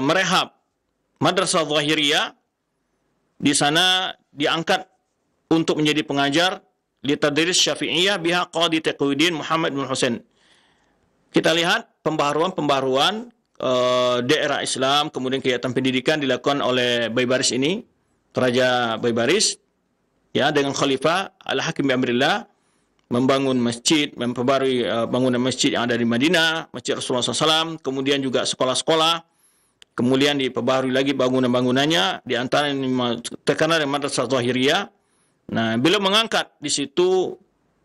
merehab Madrasah Zahiriyah, di sana diangkat untuk menjadi pengajar di Tadris Syafi'iyah biha Qadhi Taqiyuddin Muhammad bin Husain. Kita lihat pembaharuan daerah Islam, kemudian kegiatan pendidikan dilakukan oleh Baibaris ini, Raja Baibaris, ya, dengan Khalifah Al-Hakim bi amrillah, membangun masjid, memperbarui bangunan masjid yang ada di Madinah, Masjid Rasulullah SAW, kemudian juga sekolah-sekolah, kemudian diperbarui lagi bangunan-bangunannya, di antara terkenal dengan Madrasah Zahiriyah. Nah, beliau mengangkat di situ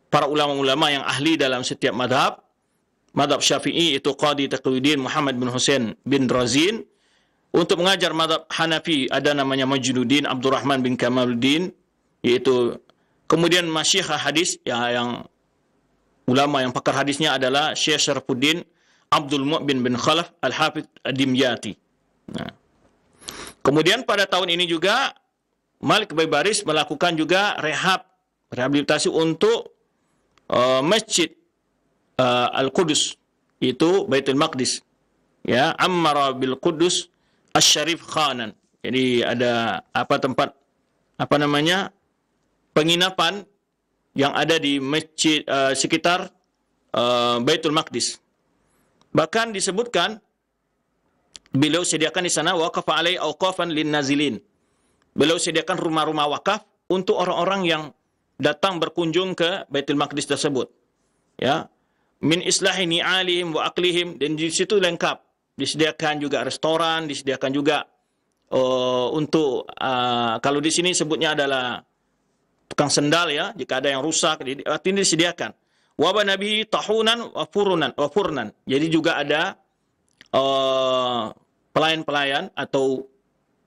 para ulama-ulama yang ahli dalam setiap madhab. Madhab Syafi'i itu Qadhi Taqiyuddin Muhammad bin Husain bin Razin. Untuk mengajar madhab Hanafi ada namanya Majnuddin Abdurrahman bin Kamaluddin, yaitu kemudian masyayikh hadis ya, yang ulama yang pakar hadisnya adalah Syekh Syarafuddin Abdul Mu'min bin Khalaf Al-Hafidh Ad-Dimyati. Nah, kemudian pada tahun ini juga Malik Baibaris melakukan juga rehabilitasi untuk masjid Al-Qudus, itu Baitul Maqdis, ya, Ammara bil Qudus Asy-Syarif Khanan. Jadi ada tempat penginapan yang ada di masjid sekitar Baitul Maqdis. Bahkan disebutkan beliau sediakan di sana waqafa alai auqafan lin nazilin. Beliau sediakan rumah-rumah wakaf untuk orang-orang yang datang berkunjung ke Baitul Maqdis tersebut. Ya, min islahi ni'alihim wa aqlihim, dan di situ lengkap. Disediakan juga restoran, disediakan juga untuk kalau di sini sebutnya adalah tukang sendal, ya, jika ada yang rusak ini disediakan. Wa banabi tahunan wa furnan. Jadi juga ada pelayan-pelayan atau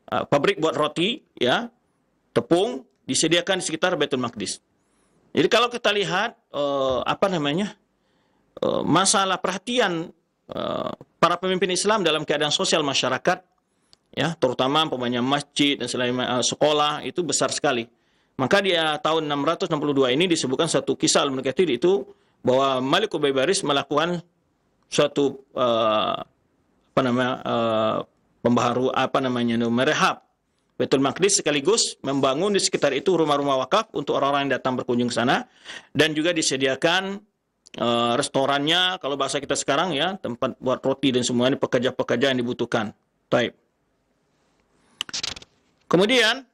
pabrik buat roti, ya, tepung, disediakan di sekitar Baitul Maqdis. Jadi kalau kita lihat masalah perhatian para pemimpin Islam dalam keadaan sosial masyarakat, ya, terutama umpamanya masjid dan selain sekolah, itu besar sekali. Maka di tahun 662 ini disebutkan satu kisah Al-Ibnu Katsir itu bahwa Malik Baibaris melakukan suatu merehab Baitul Maqdis, sekaligus membangun di sekitar itu rumah-rumah wakaf untuk orang-orang yang datang berkunjung ke sana, dan juga disediakan restorannya, kalau bahasa kita sekarang, ya, tempat buat roti dan semuanya, pekerja-pekerja yang dibutuhkan. Baik. Kemudian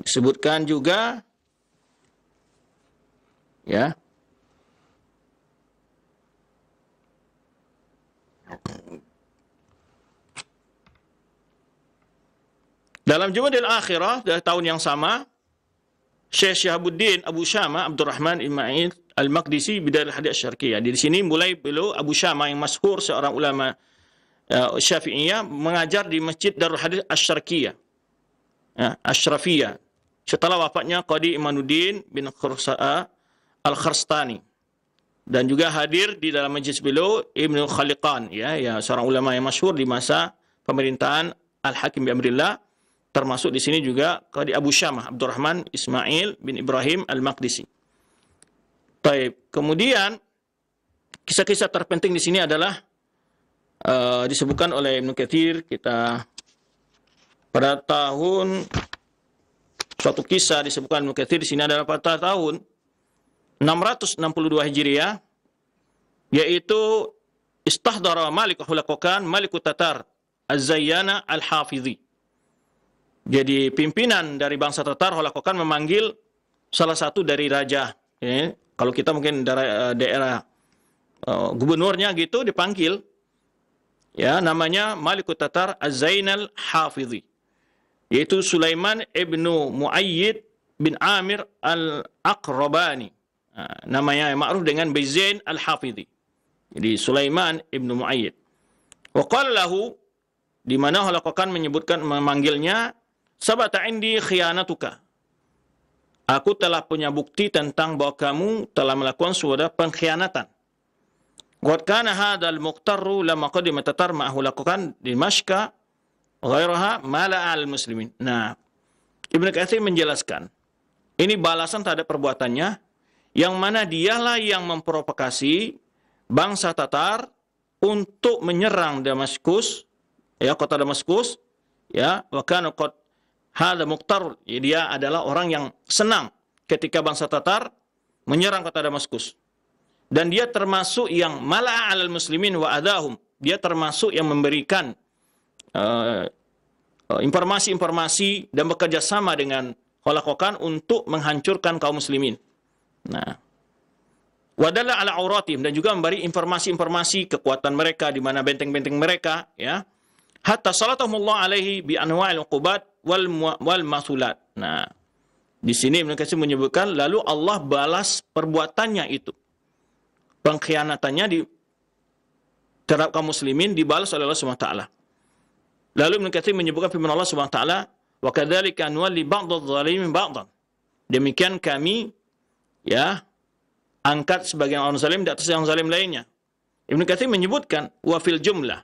disebutkan juga, ya, dalam Jumadil Akhirah dari tahun yang sama, Syekh Syihabuddin Abu Syama Abdurrahman Ismail Al-Maqdisi Bidarul Hadith Asy-Syarqiyah. Di sini mulai beliau Abu Syama yang masyhur, seorang ulama Syafi'iyah, mengajar di Masjid Darul Hadith Asy-Syarqiyah, ya, Asyrafiyah, setelah wafatnya Qadhi Imanuddin bin Khursa'a Al-Kharstani. Dan juga hadir di dalam majlis beliau Ibnu Khaliqan, ya, seorang ulama yang masyhur di masa pemerintahan Al-Hakim bi amrillah. Termasuk di sini juga Qadhi Abu Syamah Abdurrahman Ismail bin Ibrahim Al-Maqdisi. Baik, kemudian kisah-kisah terpenting di sini adalah disebutkan oleh Ibnu Katsir, kita pada tahun, suatu kisah disebutkan Ibnu Katsir di sini adalah pada tahun 662 Hijriah, yaitu istahdara Malik Hulakokan Malik Tatar Az-Zayyana Al-Hafidhi. Jadi pimpinan dari bangsa Tatar Hulakokan memanggil salah satu dari raja. Ya, kalau kita mungkin daerah gubernurnya gitu dipanggil, ya namanya Malikut Tatar Az-Zainal Hafidhi, yaitu Sulaiman ibnu Muayyid bin Amir al-Aqrabani. Namanya yang ma'ruf dengan Bizain al-Hafidhi. Jadi Sulaiman ibnu Muayyid. Wa qala lahu, di mana Halakokan menyebutkan memanggilnya, sabata indi khiyanatuka. Aku telah punya bukti tentang bahwa kamu telah melakukan suatu pengkhianatan. Qad kana hadzal muqtarru lamma qadima Tatar ma'ahu lakukan di Dimashq ghairaha mala'al muslimin. Nah, Ibnu Katsir menjelaskan, ini balasan terhadap perbuatannya, yang mana dialah yang memprovokasi bangsa Tatar untuk menyerang Damaskus, ya kota Damaskus, ya, wa kana qad hadza muqtar, ya, dia adalah orang yang senang ketika bangsa Tatar menyerang kota Damaskus. Dan dia termasuk yang mala'a 'alal muslimin wa adahum. Dia termasuk yang memberikan informasi-informasi dan bekerja sama dengan Halakokan untuk menghancurkan kaum muslimin. Nah, wadalla ala auratihim, dan juga memberi informasi-informasi kekuatan mereka, di mana benteng-benteng mereka, ya. Hatta salatahumullah alaihi bi anwa'il uqubat wal masulat. Nah, di sini Ibnu Katsir menyebutkan lalu Allah balas perbuatannya itu. Pengkhianatannya di terhadap kaum muslimin dibalas oleh Allah Subhanahu wa taala. Lalu Ibnu Katsir menyebutkan firman Allah Subhanahu wa taala, wa kadzalika nuwalli ba'dadh-dhalimin ba'dhan. Demikian kami, ya, angkat sebagian orang zalim di atas yang zalim lainnya. Ibnu Katsir menyebutkan wa fil jumlah.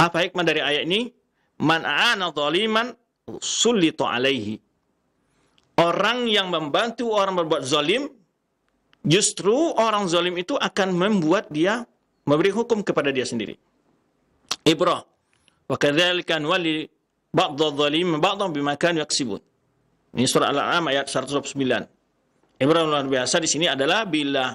Apa hikmah dari ayat ini? Man a'ana zaliman sullita alaihi. Orang yang membantu orang berbuat zalim, justru orang zalim itu akan membuat dia memberi hukum kepada dia sendiri. Ibrah. Wa kadzalika nuwalli ba'dadh-dhalimin ba'dhan bima kanu yaksibun. Ini surah Al-An'am ayat 129. Ibrah luar biasa di sini adalah bila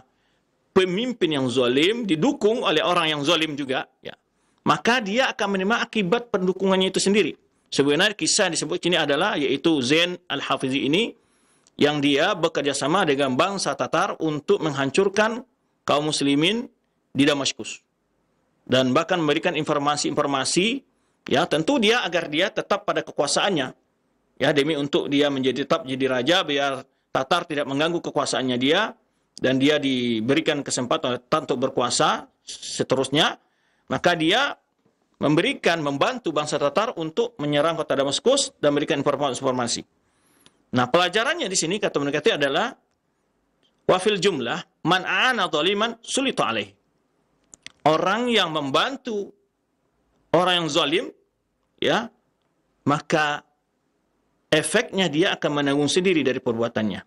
pemimpin yang zalim didukung oleh orang yang zalim juga, ya, maka dia akan menerima akibat pendukungannya itu sendiri. Sebenarnya kisah disebut ini adalah yaitu Zain al-Hafidhi ini, yang dia bekerja sama dengan bangsa Tatar untuk menghancurkan kaum muslimin di Damaskus. Dan bahkan memberikan informasi-informasi, ya, tentu dia agar dia tetap pada kekuasaannya, ya, demi untuk dia tetap jadi raja, biar Tatar tidak mengganggu kekuasaannya dia, dan dia diberikan kesempatan untuk berkuasa seterusnya. Maka dia membantu bangsa Tatar untuk menyerang kota Damaskus dan memberikan informasi. Nah, pelajarannya di sini kata Ibnu Katsir adalah wafil jumlah man a'ana zaliman sulita alaih. Orang yang membantu orang yang zalim, ya, maka efeknya dia akan menanggung sendiri dari perbuatannya.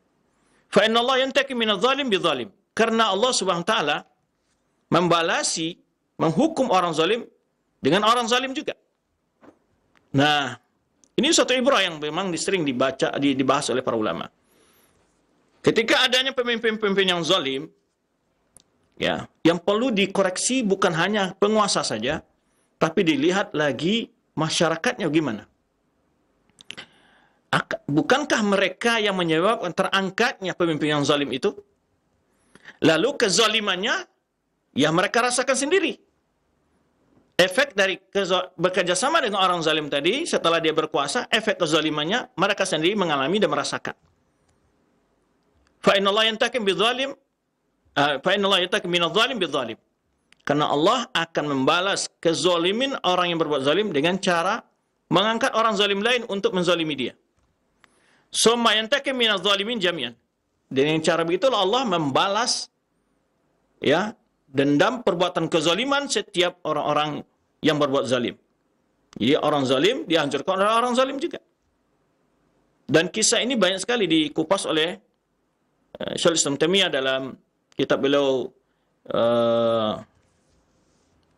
Fa innallaha yantaqim minadh zalim bidzalim. Karena Allah Subhanahu wa taala menghukum orang zalim dengan orang zalim juga. Nah, ini suatu ibrah yang memang sering dibahas oleh para ulama. Ketika adanya pemimpin-pemimpin yang zalim, ya, yang perlu dikoreksi bukan hanya penguasa saja, tapi dilihat lagi masyarakatnya gimana. Bukankah mereka yang menyebabkan terangkatnya pemimpin yang zalim itu? Lalu kezalimannya, ya mereka rasakan sendiri. Efek dari bekerja sama dengan orang zalim tadi, setelah dia berkuasa, efek kezalimannya mereka sendiri mengalami dan merasakan. Fa innallaha yantaqim bidzalim, fa innallaha yantaqim minadh-dhalim bidzalim. Karena Allah akan membalas kezalimin orang yang berbuat zalim dengan cara mengangkat orang zalim lain untuk menzalimi dia. Summa yantaqim minadh-dhalimin jami'an. Dengan cara begitulah Allah membalas, ya, dendam perbuatan kezaliman setiap orang-orang yang berbuat zalim. Jadi orang zalim dihancurkan oleh orang zalim juga. Dan kisah ini banyak sekali dikupas oleh Syaikhul Islam Taimiyah dalam kitab beliau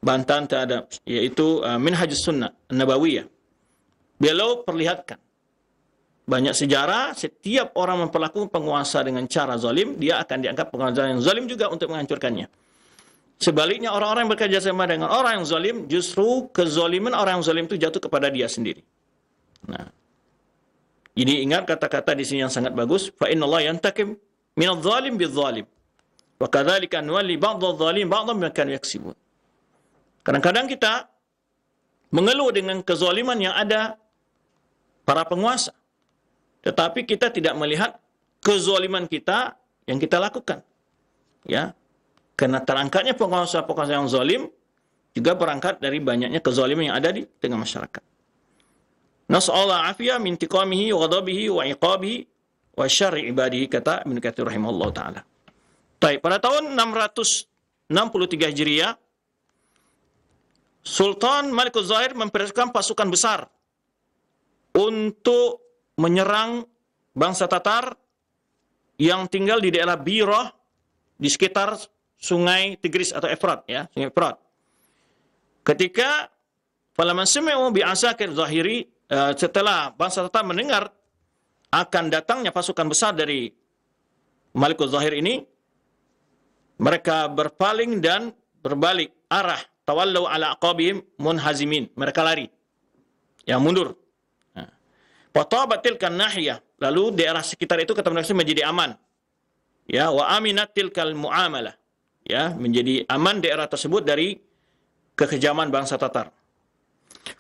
bantahan terhadap, yaitu Minhajus Sunnah Nabawiyah. Beliau perlihatkan banyak sejarah, setiap orang memperlakukan penguasa dengan cara zalim, dia akan dianggap penguasa yang zalim juga untuk menghancurkannya. Sebaliknya orang-orang yang bekerja sama dengan orang yang zalim, justru kezaliman orang yang zalim itu jatuh kepada dia sendiri. Nah, Jadi ingat kata-kata di sini yang sangat bagus, fa innallaha yantakim minadh zalim bidh-dhalim. Wa kadzalika nuwalli ba'dadh dhalim ba'dhan bima kanu yaksibun. Kadang-kadang kita mengeluh dengan kezaliman yang ada para penguasa. Tetapi kita tidak melihat kezaliman kita yang kita lakukan. Ya. Karena terangkatnya penguasa-penguasa yang zalim juga berangkat dari banyaknya kezaliman yang ada di tengah masyarakat. Nas'allahu afiyah min tiqamihi wa ghadabihi wa iqabihi wa syarri ibadihi, kata Ibnu Katsir rahimahullah taala. Baik, pada tahun 663 Hijriah, Sultan Malikul Zahir mempersiapkan pasukan besar untuk menyerang bangsa Tatar yang tinggal di daerah Birah di sekitar Sungai Tigris atau Efrat, ya, Sungai Efrat. Ketika falamman sami'u bi'asakir Zahiri, setelah bangsa Tatar mendengar akan datangnya pasukan besar dari Malikul Zahir ini, mereka berpaling dan berbalik arah, tawallau ala aqabihim munhazimin, mereka lari, yang mundur. Fatabat tilkan nahiyah, lalu daerah sekitar itu kata mereka menjadi aman. Ya, wa aminat tilkal muamalah, ya, menjadi aman daerah tersebut dari kekejaman bangsa Tatar.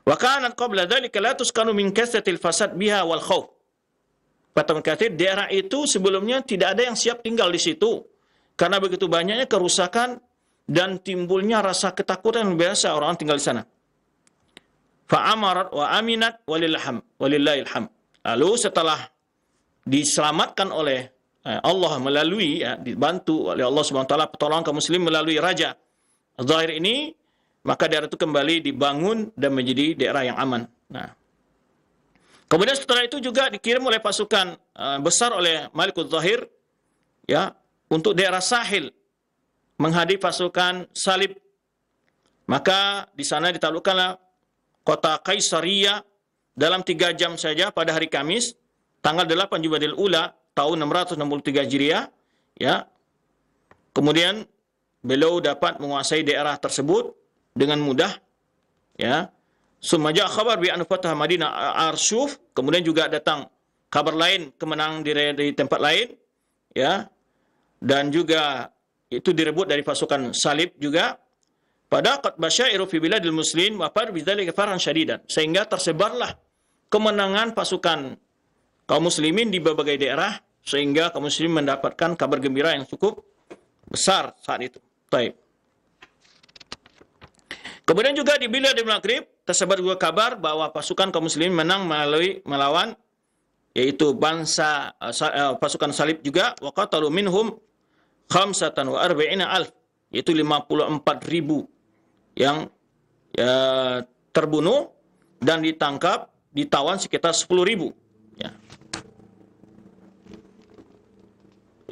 Wa kanat qabla dzalika la tuskanu min kasratil fasad biha wal khauf. Kata mereka, daerah itu sebelumnya tidak ada yang siap tinggal di situ karena begitu banyaknya kerusakan dan timbulnya rasa ketakutan yang biasa orang tinggal di sana. Fa'amarat wa aminat walillahil hamd. Lalu setelah diselamatkan oleh Allah melalui, ya, dibantu oleh Allah Subhanahu wa taala pertolongan kaum muslim melalui raja Zahir ini, maka daerah itu kembali dibangun dan menjadi daerah yang aman. Nah, kemudian setelah itu juga dikirim oleh pasukan besar oleh Malikul Zahir, ya, untuk daerah Sahil menghadapi pasukan Salib. Maka di sana ditaklukkanlah kota Kaisaria dalam 3 jam saja pada hari Kamis, tanggal 8 Jumadil Ula tahun 663 Hijriah, ya. Kemudian beliau dapat menguasai daerah tersebut dengan mudah, ya. Sumaja khabar bi an fatah Madinah Arsyuf, kemudian juga datang kabar lain kemenangan di tempat lain, ya. Dan juga itu direbut dari pasukan Salib juga. Pada qad basyairu fi biladil muslimin wa far bidzalika farhan syadidan, sehingga tersebarlah kemenangan pasukan kaum muslimin di berbagai daerah sehingga kaum muslimin mendapatkan kabar gembira yang cukup besar saat itu. Baik. Kemudian juga di biladil Maghrib tersebar juga kabar bahwa pasukan kaum muslimin menang melawan yaitu bangsa pasukan Salib juga, wa qatalu minhum 45,000, yaitu 54.000 yang terbunuh dan ditangkap, ditawan sekitar 10.000. Ya.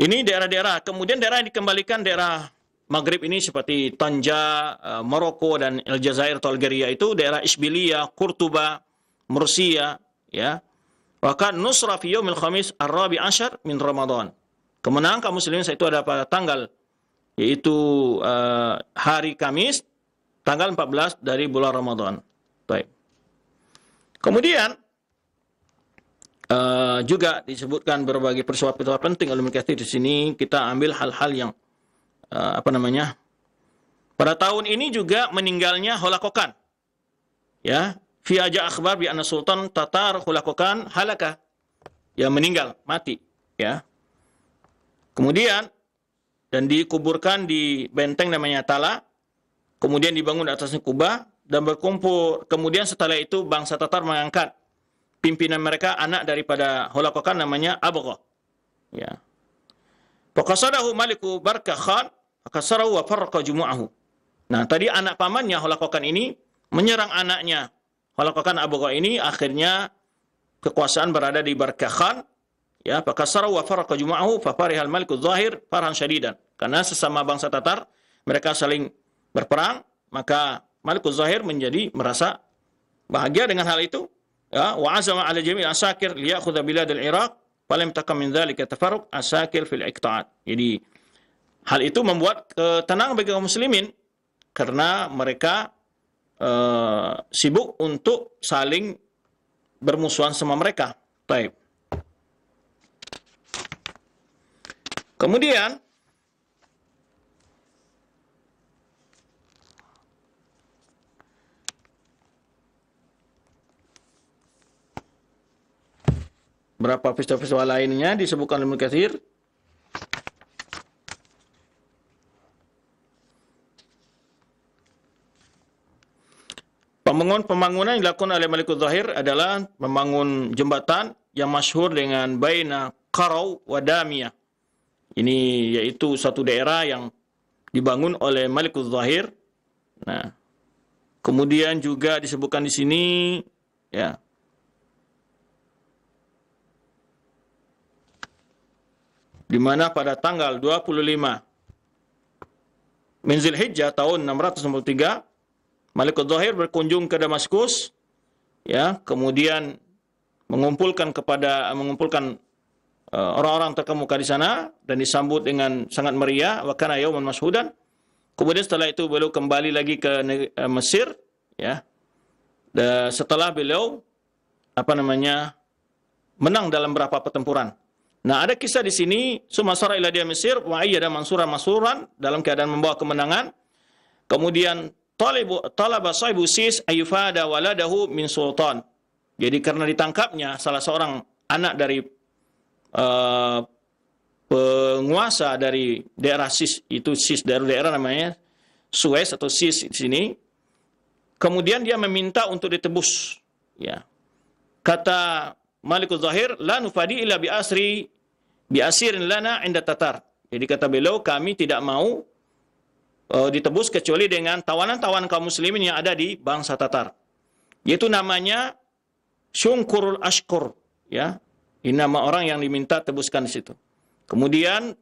Ini daerah-daerah. Kemudian daerah yang dikembalikan daerah Maghrib ini seperti Tanja, Maroko dan Aljazair atau Algeria itu daerah Isbilia, Kurtuba, Mursia, ya. Bahkan nusra fi yaumil khamis ar-rabi' asyar min Ramadan. Kemenangan kaum muslimin itu ada pada tanggal yaitu hari Kamis tanggal 14 dari bulan Ramadan. Baik. Kemudian juga disebutkan berbagai peristiwa-peristiwa penting oleh Ibnu Katsir di sini. Kita ambil hal-hal yang pada tahun ini juga meninggalnya Hulakokan. Ya, fi aja akhbar bi anna Sultan Tatar Hulakokan halaka. Ya, meninggal, mati, ya. Kemudian dan dikuburkan di benteng namanya Tala. Kemudian dibangun di atasnya Kubah dan berkumpul. Kemudian setelah itu bangsa Tatar mengangkat pimpinan mereka, anak daripada Hulakokan namanya Abghah. Ya. Faqasadahu Maliku Barkah Khan, akasarahu wa farraqa jumu'ahu. Nah, tadi anak pamannya Hulakokan ini menyerang anaknya Hulakokan Abghah ini, akhirnya kekuasaan berada di Barkah Khan. Ya, faqasarahu wa farraqa jumu'ahu fa farihal Malikul Zahir farhan syadidan. Karena sesama bangsa Tatar mereka saling berperang, maka Malikul Zahir merasa bahagia dengan hal itu. Ya, wa azama ala jami' asakir liyakhudha bilad al-Iraq falam takam min dzalika tafarruq asakir fil iqta'at. Jadi hal itu membuat ketenangan bagi kaum muslimin karena mereka sibuk untuk saling bermusuhan sama mereka. Baik. Kemudian berapa peristiwa lainnya disebutkan oleh Ibnu Katsir. Pembangunan yang dilakukan oleh Malikul Zahir adalah membangun jembatan yang masyhur dengan Baina Qarau wa Damiyah. Ini yaitu satu daerah yang dibangun oleh Malikul Zahir. Nah, kemudian juga disebutkan di sini ya. Di mana pada tanggal 25 Zulhijjah tahun 663 Malikul Zahir berkunjung ke Damaskus, ya, kemudian mengumpulkan orang-orang terkemuka di sana dan disambut dengan sangat meriah, wa kana yauman mashhudan. Kemudian setelah itu beliau kembali lagi ke Mesir, ya. Dan setelah beliau menang dalam beberapa pertempuran. Nah, ada kisah di sini, sumasara ila dia Mesir wa ayyada mansuran dalam keadaan membawa kemenangan. Kemudian talaba sahibu sis ayyufada waladahu min sultan. Jadi karena ditangkapnya salah seorang anak dari penguasa dari daerah Sis, itu Sis daerah namanya Suez atau Sis di sini. Kemudian dia meminta untuk ditebus, ya. Kata Malikul Zahir, la nufadi illa bi asirin lana inda Tatar. Jadi kata beliau, kami tidak mau ditebus kecuali dengan tawanan-tawanan kaum muslimin yang ada di bangsa Tatar. Yaitu namanya Syungkurul Ashkur, ya. Ini nama orang yang diminta tebuskan di situ. Kemudian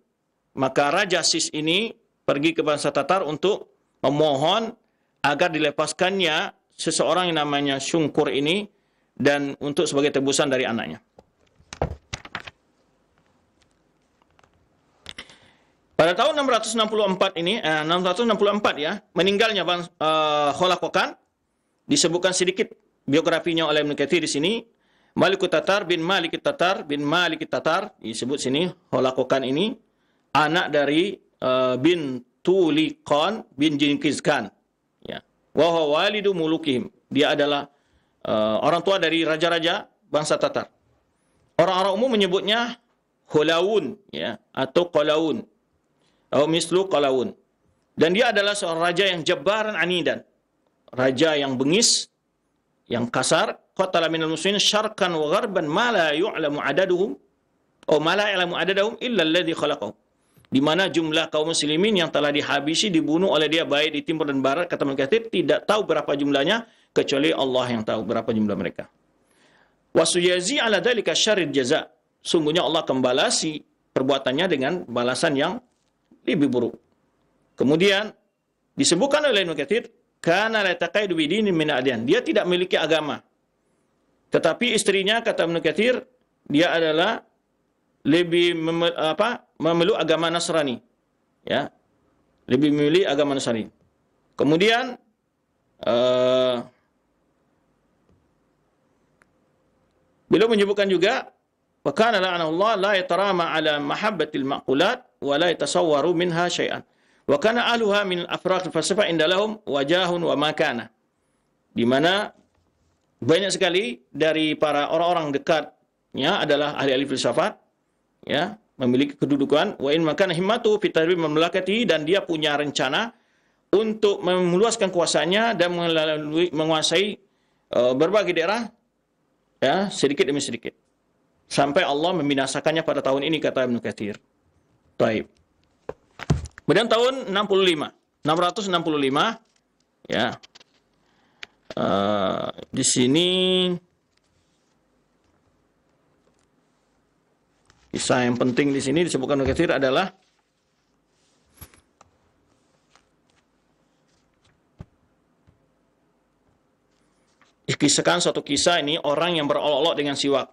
maka Raja Sis ini pergi ke bangsa Tatar untuk memohon agar dilepaskannya seseorang yang namanya Syungkur ini dan untuk sebagai tebusan dari anaknya. Pada tahun 664 ini, 664 ya, meninggalnya Kholaqokan, disebutkan sedikit biografinya oleh Ibnu Katsir di sini. Malikut Tatar bin Malik Tatar disebut sini Kholaqokan ini anak dari bin Tuliqan bin Jinkiz Khan, ya. Wa huwa walidu mulukihim. Dia adalah orang tua dari raja-raja bangsa Tatar. Orang-orang umum menyebutnya Khulawun, ya, atau Qalaun. Atau mislu Qalaun. Dan dia adalah seorang raja yang jabbaran anidan. Raja yang bengis, yang kasar. Qatala minal muslimin syarkan wa gharban ma la yu'lamu adaduhum atau ma la ya'lamu adadahum illa alladhi khalaqahum. Di mana jumlah kaum muslimin yang telah dihabisi, dibunuh oleh dia baik di timur dan barat, kata Ibnu Katsir, tidak tahu berapa jumlahnya kecuali Allah yang tahu berapa jumlah mereka. Wasuyazi ala dzalika syarrid jaza. Sungguhnya Allah membalasi perbuatannya dengan balasan yang lebih buruk. Kemudian disebutkan oleh Ibnu Katsir, kana la taqaidu bidinin min adyan. Dia tidak memiliki agama. Tetapi istrinya, kata Ibnu Katsir, dia adalah lebih memeluk agama Nasrani, ya. Lebih memilih agama Nasrani. Kemudian beliau menyebutkan juga, wa kana la'anallahu la yatarama ala mahabbatil maqulat wa la yatasawwaru minha syai'an. Wa kana ahluha min afraq al-falsafah indalahum wajahun wa makana. Di mana banyak sekali dari para orang-orang dekatnya adalah ahli-ahli filsafat, ya, memiliki kedudukan. Wa in makana himmatu fi tadbir mamlakati, dan dia punya rencana untuk meluaskan kuasanya dan menguasai berbagai daerah, ya, sedikit demi sedikit. Sampai Allah membinasakannya pada tahun ini, kata Ibnu Katsir. Baik. Kemudian tahun 665, ya. Di sini kisah yang penting di sini disebutkan Ibnu Katsir adalah kisahkan suatu kisah ini orang yang berolok-olok dengan siwak.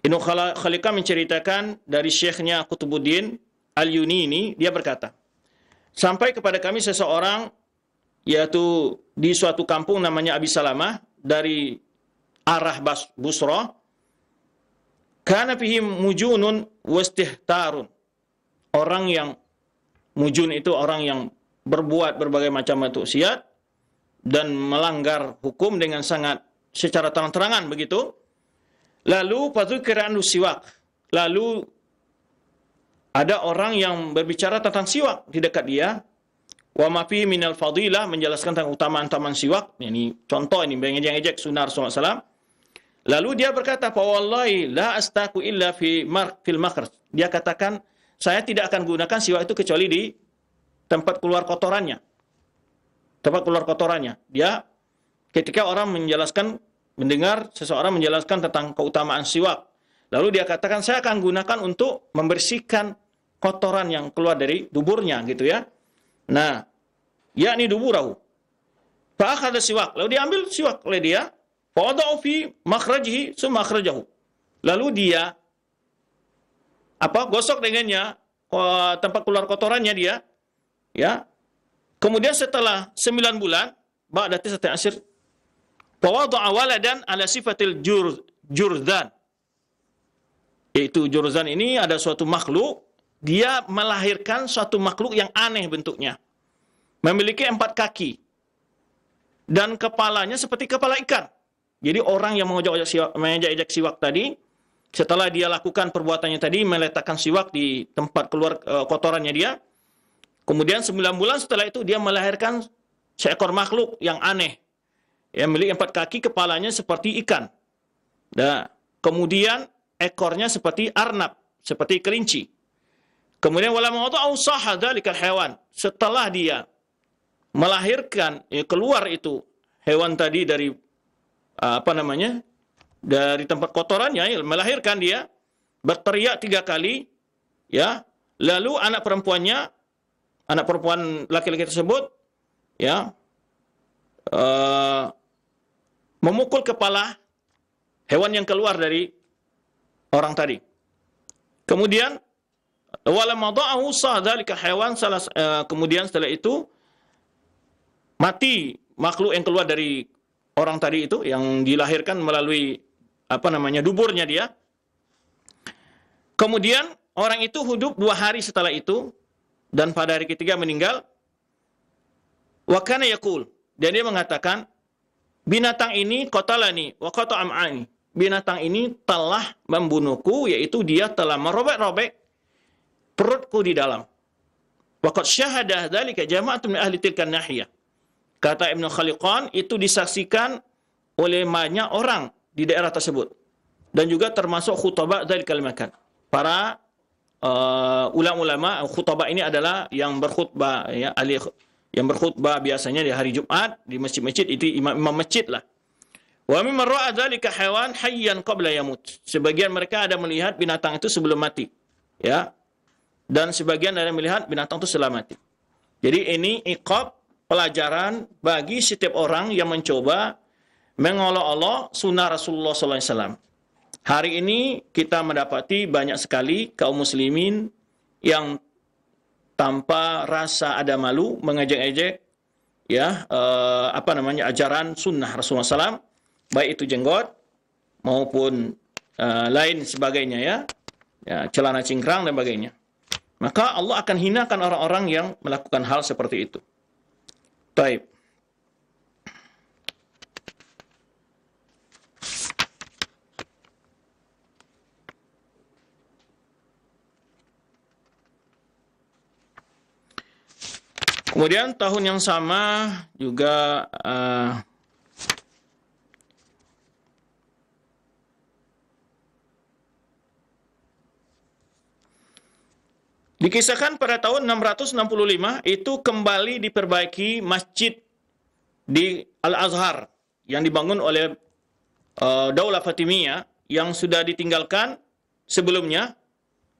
Ibnu Khalika menceritakan dari syekhnya Qutubuddin Al-Yunini, dia berkata, sampai kepada kami seseorang, yaitu di suatu kampung namanya Abi Salamah, dari arah Busra, kana fihim mujunun wastihtarun. orang yang mujun itu orang yang berbuat berbagai macam maksiat dan melanggar hukum dengan sangat secara terang-terangan begitu. Lalu fadzukira anhu siwak. Lalu ada orang yang berbicara tentang siwak di dekat dia. Wa ma fi minal fadilah, menjelaskan tentang utamaan-utamaan siwak. Ini contoh ini mengejek sunnah Rasulullah SAW. Lalu dia berkata, "Fa wallahi la astaku illa fil makhraj." Dia katakan, saya tidak akan gunakan siwak itu kecuali di tempat keluar kotorannya. Tempat keluar kotorannya. Dia ketika orang mendengar seseorang menjelaskan tentang keutamaan siwak, lalu dia katakan, saya akan gunakan untuk membersihkan kotoran yang keluar dari duburnya, gitu ya. Nah, yakni duburahu. Fa akhadha siwak. Lalu dia ambil siwak oleh dia. Fa wada'u fi makhrajihi summa akhrajahu. Lalu dia gosok dengannya tempat keluar kotorannya dia, ya. Kemudian setelah 9 bulan, ba'da tis'ati asyr, fa wada'a waladan ala sifatil jurzan. Yaitu jurzan ini ada suatu makhluk, dia melahirkan suatu makhluk yang aneh bentuknya. Memiliki 4 kaki. Dan kepalanya seperti kepala ikan. Jadi orang yang mengejek siwak tadi, setelah dia lakukan perbuatannya tadi, meletakkan siwak di tempat keluar kotorannya dia, kemudian 9 bulan setelah itu dia melahirkan seekor makhluk yang aneh. Yang memiliki 4 kaki, kepalanya seperti ikan. Nah, kemudian ekornya seperti arnab, seperti kelinci. Kemudian wala mawdu'u sahha dzalikal hayawan. Setelah dia melahirkan, keluar itu hewan tadi dari dari tempat kotorannya, melahirkan dia, berteriak 3 kali, ya. Lalu anak perempuan laki-laki tersebut, ya, memukul kepala hewan yang keluar dari orang tadi. Kemudian wala mada'ahu sadzalika hayawan, kemudian setelah itu mati makhluk yang keluar dari orang tadi itu, yang dilahirkan melalui duburnya dia. Kemudian orang itu hidup 2 hari setelah itu, dan pada hari ketiga meninggal. Wa kana yaqul, dan dia mengatakan, binatang ini qatalani wa qata'a am'ani. Binatang ini telah membunuhku, yaitu dia telah merobek-robek perutku di dalam. Wa qad syahada dzalika jama'atun min ahli tilka nahiyah. Kata Ibnu Khaliqan, itu disaksikan oleh banyak orang di daerah tersebut. Dan juga termasuk khutbah dzalikal makan. Para ulama-ulama, khutbah ini adalah yang berkhutbah, ya, yang berkhutbah biasanya di hari Jumat di masjid-masjid, itu imam masjid lah. Wa mimman ra'a dzalika hayawan hayyan qabla yamut. Sebagian mereka ada melihat binatang itu sebelum mati, ya. Dan sebagian ada melihat binatang itu setelah mati. Jadi ini iqab, pelajaran bagi setiap orang yang mencoba mengolok-olok sunnah Rasulullah SAW. Hari ini kita mendapati banyak sekali kaum muslimin yang tanpa rasa ada malu mengejek-ejek, ya, ajaran sunnah Rasulullah SAW, baik itu jenggot maupun lain sebagainya, ya, celana cingkrang dan sebagainya. Maka Allah akan hinakan orang-orang yang melakukan hal seperti itu. Baik. Kemudian tahun yang sama juga dikisahkan pada tahun 665 itu kembali diperbaiki masjid di Al-Azhar yang dibangun oleh Daulah Fatimiyah yang sudah ditinggalkan sebelumnya,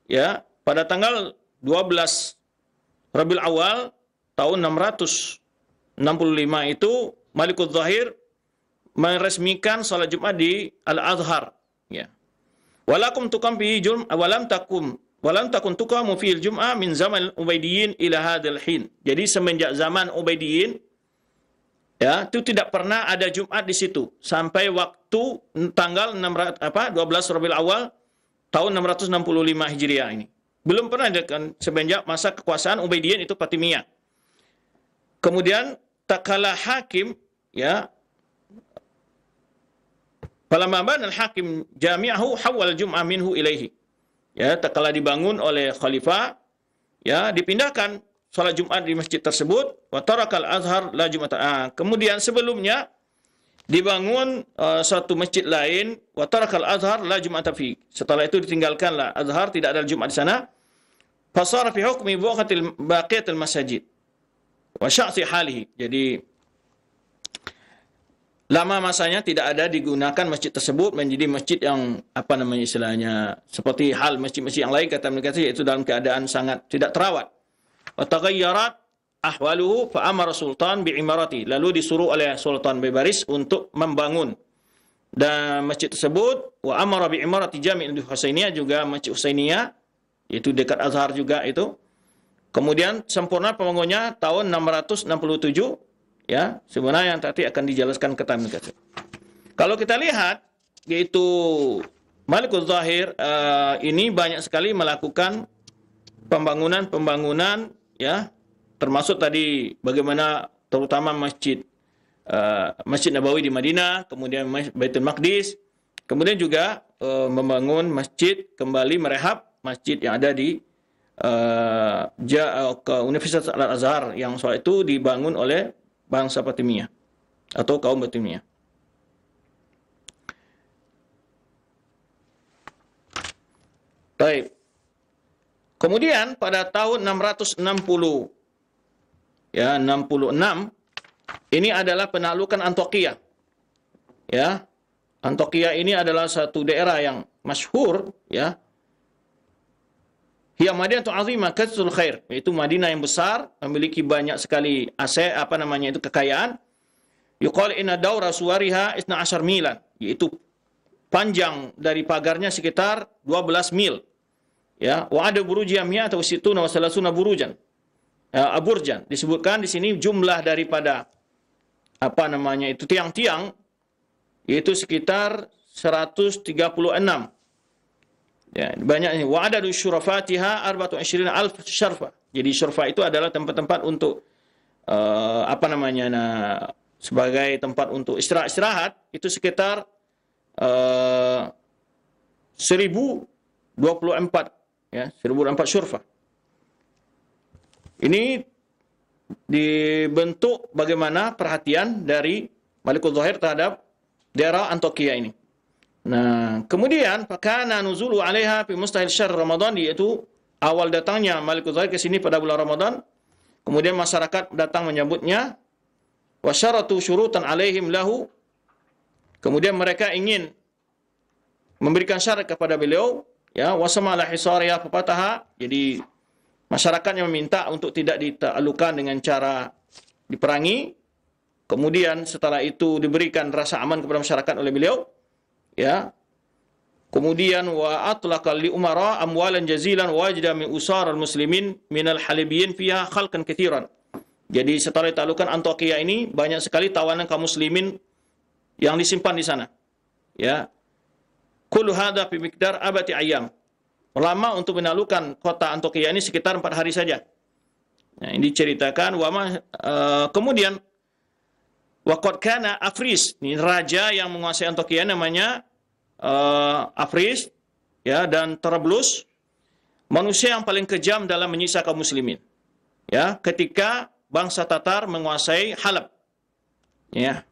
ya, pada tanggal 12 Rabiul Awal tahun 665 itu Malikul Zahir meresmikan salat Jumat di Al-Azhar, ya. Walakum tukam fi walam takun tuqamu fil jum'ah min zaman Ubaidiyyin ila hadzal hin. Jadi semenjak zaman Ubaidiyyin, ya, itu tidak pernah ada Jumat di situ sampai waktu tanggal 12 Rabiul Awal tahun 665 Hijriah ini. Belum pernah dilakukan semenjak masa kekuasaan Ubaidiyyin itu Fatimiyah. Kemudian tak kalah hakim, ya, falamma bana al-hakim jami'ahu hawwal jum'ah minhu ilaihi. Ya, tak kalah dibangun oleh khalifah, ya, dipindahkan salat Jumat di masjid tersebut, wa tarakal azhar la Jumat. Kemudian sebelumnya dibangun satu masjid lain, wa tarakal azhar la Jumat fi. Setelah itu ditinggalkanlah azhar, tidak ada Jumat di sana. Fasara fi hukmi buqatil baqiyatil masajid wa sya'si halihi. Jadi lama masanya tidak ada digunakan masjid tersebut menjadi masjid yang apa namanya istilahnya seperti hal masjid-masjid yang lain, kata mereka, yaitu dalam keadaan sangat tidak terawat. Wa taghayyarat ahwaluhu fa amara sultan bi imarati. Lalu disuruh oleh Sultan Baybaris untuk membangun dan masjid tersebut. Wa amara bi imarati Jami' Husainiyah, juga Masjid Husainiyah, itu dekat Azhar juga itu. Kemudian sempurna pembangunnya tahun 667, ya, sebenarnya yang tadi akan dijelaskan ke tamu. Kalau kita lihat, yaitu Malikul Zahir ini banyak sekali melakukan pembangunan, ya, termasuk tadi bagaimana terutama Masjid Nabawi di Madinah, kemudian Baitul Maqdis, kemudian juga membangun masjid, kembali merehab masjid yang ada di Universitas Al-Azhar, yang soal itu dibangun oleh bangsa Fatimiyah atau kaum Fatimiyah. Baik. Kemudian pada tahun 660, ya, 66, ini adalah penaklukan Antioquia. Ya. Antioquia ini adalah satu daerah yang masyhur, ya. Hiya Madinatu 'azimah kathsul khair, yaitu Madinah yang besar, memiliki banyak sekali aset, apa namanya itu, kekayaan. Yuqal inna daura suwariha 12 milan, yaitu panjang dari pagarnya sekitar 12 mil. Ya, wa ada burujiyah mi'ata wa sittuna wa salasuna burujan. Aburjan, disebutkan di sini jumlah daripada apa namanya itu tiang-tiang yaitu sekitar 136. Ya, banyak ini. Wa adadu syurafatiha 24,000 syarfa. Jadi syurfa itu adalah tempat-tempat untuk apa namanya, sebagai tempat untuk istirahat itu sekitar 1024, ya, 1024 syurfa. Ini dibentuk bagaimana perhatian dari Malikul Zahir terhadap daerah Antioquia ini. Nah, kemudian fakana nuzulu 'alaiha fi mustahil syahr Ramadan, yaitu awal datangnya Malikul Zahir ke sini pada bulan Ramadan. Kemudian masyarakat datang menyambutnya. Wa syaratu syurutan 'alaihim lahu. Kemudian mereka ingin memberikan syarat kepada beliau, ya, wasama ala hisariya fataha. Jadi masyarakatnya meminta untuk tidak ditaklukkan dengan cara diperangi. Kemudian setelah itu diberikan rasa aman kepada masyarakat oleh beliau. Ya. Kemudian wa atlaqa li umara amwalan jazilan wajida min usar al-muslimin min al-halibiyyin fiha khalqan katsiran. Jadi setelah ditaklukkan Antioquia ini banyak sekali tawanan kaum muslimin yang disimpan di sana. Ya. Kullu hadza fi miqdar abati ayyam. Lama untuk menaklukkan kota Antioquia ini sekitar 4 hari saja. Nah, ini diceritakan kemudian waqad kana Afris, ini raja yang menguasai Antioquia namanya Afris, ya, dan Trablus, manusia yang paling kejam dalam menyiksa kaum muslimin. Ya, ketika bangsa Tatar menguasai Halab. Ya.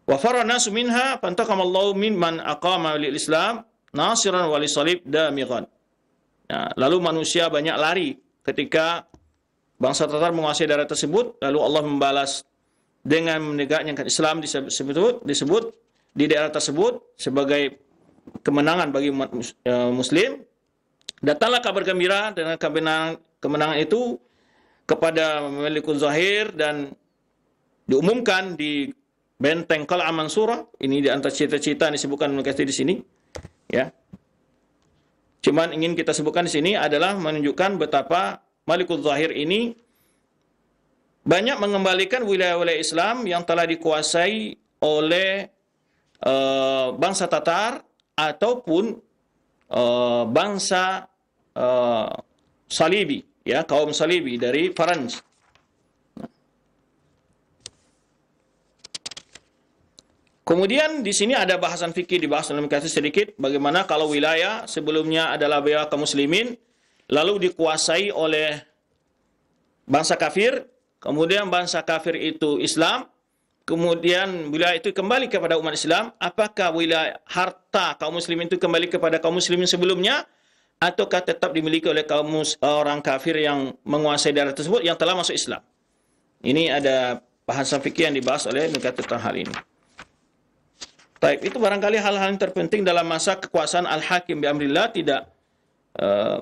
Wa farana minha fantaqamallahu mimman aqama lil Islam nasiran wa lisalib damighan. Nah, lalu manusia banyak lari ketika bangsa Tatar menguasai daerah tersebut, lalu Allah membalas dengan menegaknya Islam disebut di daerah tersebut sebagai kemenangan bagi umat muslim. Datanglah kabar gembira dengan kemenangan itu kepada Malikul Zahir dan diumumkan di benteng Qal'ah Mansurah. Ini di antara cita-cita yang disebutkan di sini, ya. Cuman ingin kita sebutkan di sini adalah menunjukkan betapa Malikul Zahir ini banyak mengembalikan wilayah-wilayah Islam yang telah dikuasai oleh bangsa Tatar ataupun bangsa Salibi, ya, kaum Salibi dari Farans. Kemudian di sini ada bahasan fikih dibahas dalam kasus sedikit, bagaimana kalau wilayah sebelumnya adalah wilayah kaum muslimin lalu dikuasai oleh bangsa kafir, kemudian bangsa kafir itu Islam, kemudian wilayah itu kembali kepada umat Islam, apakah wilayah harta kaum muslimin itu kembali kepada kaum muslimin sebelumnya ataukah tetap dimiliki oleh orang kafir yang menguasai daerah tersebut yang telah masuk Islam? Ini ada bahasan fikih yang dibahas oleh Ibnu Katsir tentang hal ini. Baik, itu barangkali hal-hal yang terpenting dalam masa kekuasaan Al-Hakim bi amrillah. Tidak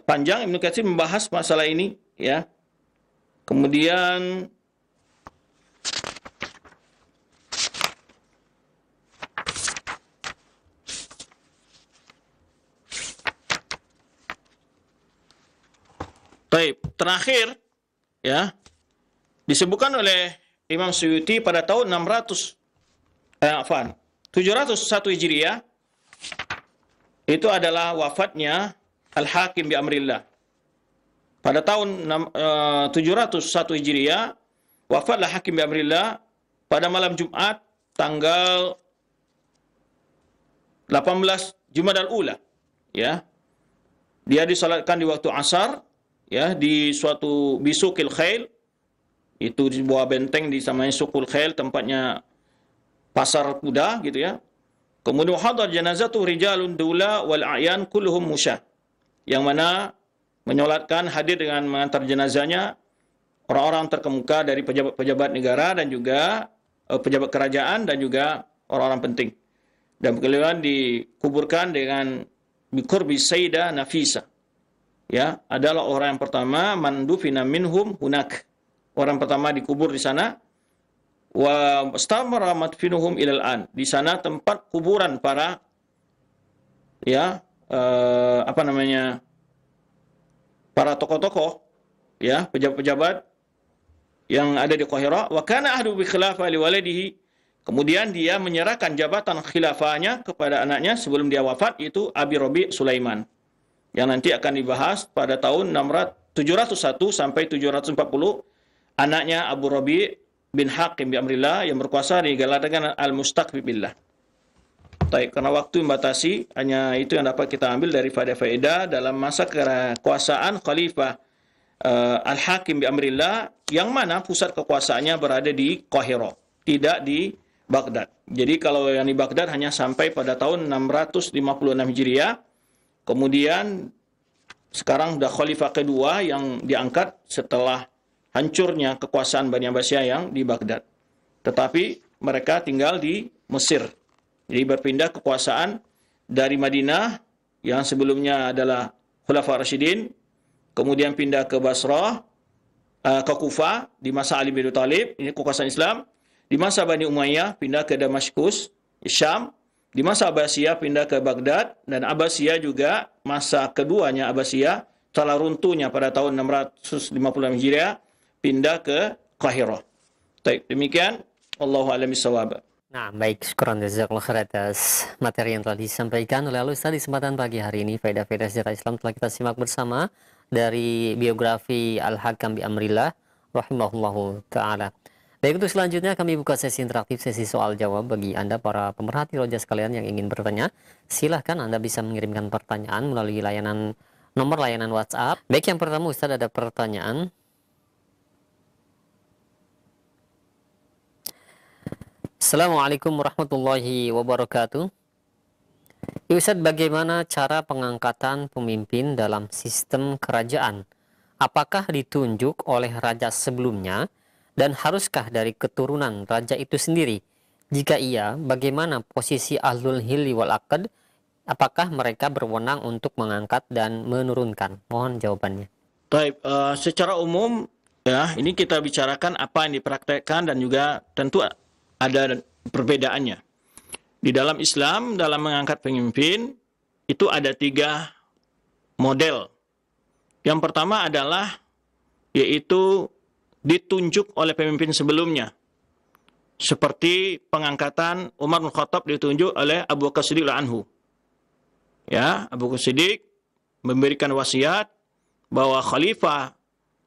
panjang Ibnu Katsir membahas masalah ini, ya. Kemudian terakhir, ya, disebutkan oleh Imam Suyuti pada tahun 701 Hijriah itu adalah wafatnya Al-Hakim bi amrillah. Pada tahun 701 Hijriah wafatlah Hakim bi amrillah pada malam Jumat tanggal 18 Jumadal Ula, ya. Dia disalatkan di waktu asar, ya, di suatu bisukil khail, itu di sebuah benteng di namanya Sukul Khail, tempatnya pasar kuda, gitu ya. Kemudian hadar janazatu rijalun dula wal a'yan kulluhum musyah, yang mana menyolatkan hadir dengan mengantar jenazahnya orang-orang terkemuka dari pejabat-pejabat negara dan juga pejabat kerajaan dan juga orang-orang penting. Dan kemudian dikuburkan dengan biqurbi Sayyidah Nafisa, ya, adalah orang yang pertama mandufina minhum hunak, orang pertama dikubur di sana. Wa istamara madfinuhum ilal an, di sana tempat kuburan para, ya, para tokoh-tokoh, ya, pejabat-pejabat yang ada di Qahirah. Wa kana ahdu bi khilafah li waladihi, kemudian dia menyerahkan jabatan khilafahnya kepada anaknya sebelum dia wafat, yaitu Abi Rabi Sulaiman, yang nanti akan dibahas pada tahun 701 sampai 740. Anaknya Abu Rabi bin Hakim bi amrillah yang berkuasa digelarkan al-mustaqbi billah. Baik, karena waktu membatasi, hanya itu yang dapat kita ambil dari faedah-faedah dalam masa kekuasaan Khalifah Al-Hakim bi amrillah, yang mana pusat kekuasaannya berada di Qahirah, tidak di Baghdad. Jadi kalau yang di Baghdad hanya sampai pada tahun 656 Hijriah. Kemudian sekarang sudah khalifah kedua yang diangkat setelah hancurnya kekuasaan Bani Abbasiyah yang di Baghdad. Tetapi mereka tinggal di Mesir. Jadi berpindah kekuasaan dari Madinah yang sebelumnya adalah Khulafa Rasyidin, kemudian pindah ke Basrah, ke Kufah di masa Ali bin Abi Thalib, ini kekuasaan Islam. Di masa Bani Umayyah pindah ke Damaskus, Syam. Di masa Abbasiyah pindah ke Baghdad, dan Abbasiyah juga masa keduanya Abbasiyah setelah runtuhnya pada tahun 656 Hijriah pindah ke Qahirah. Baik, demikian. Wallahu a'lam bishawab. Nah, baik, syukran jazakallahu khair atas materi yang telah disampaikan oleh Al-Ustaz di kesempatan pagi hari ini. Faedah-faedah sejarah Islam telah kita simak bersama dari biografi Al-Hakam bi amrillah rahimahullahu taala. Baik, untuk selanjutnya kami buka sesi interaktif, sesi soal jawab bagi Anda para pemerhati roja sekalian yang ingin bertanya. Silahkan Anda bisa mengirimkan pertanyaan melalui nomor layanan WhatsApp. Baik, yang pertama Ustaz, ada pertanyaan. Assalamualaikum warahmatullahi wabarakatuh. Ustaz, bagaimana cara pengangkatan pemimpin dalam sistem kerajaan? Apakah ditunjuk oleh raja sebelumnya dan haruskah dari keturunan raja itu sendiri? Jika iya, bagaimana posisi ahlul hilli wal aqd? Apakah mereka berwenang untuk mengangkat dan menurunkan? Mohon jawabannya. Baik, secara umum, ya, ini kita bicarakan apa yang dipraktekkan dan juga tentu ada perbedaannya. Di dalam Islam, dalam mengangkat pemimpin, itu ada 3 model. Yang pertama adalah, yaitu ditunjuk oleh pemimpin sebelumnya. Seperti pengangkatan Umar bin Khattab ditunjuk oleh Abu Bakar Siddiq anhu. Ya, Abu Bakar Siddiq memberikan wasiat bahwa khalifah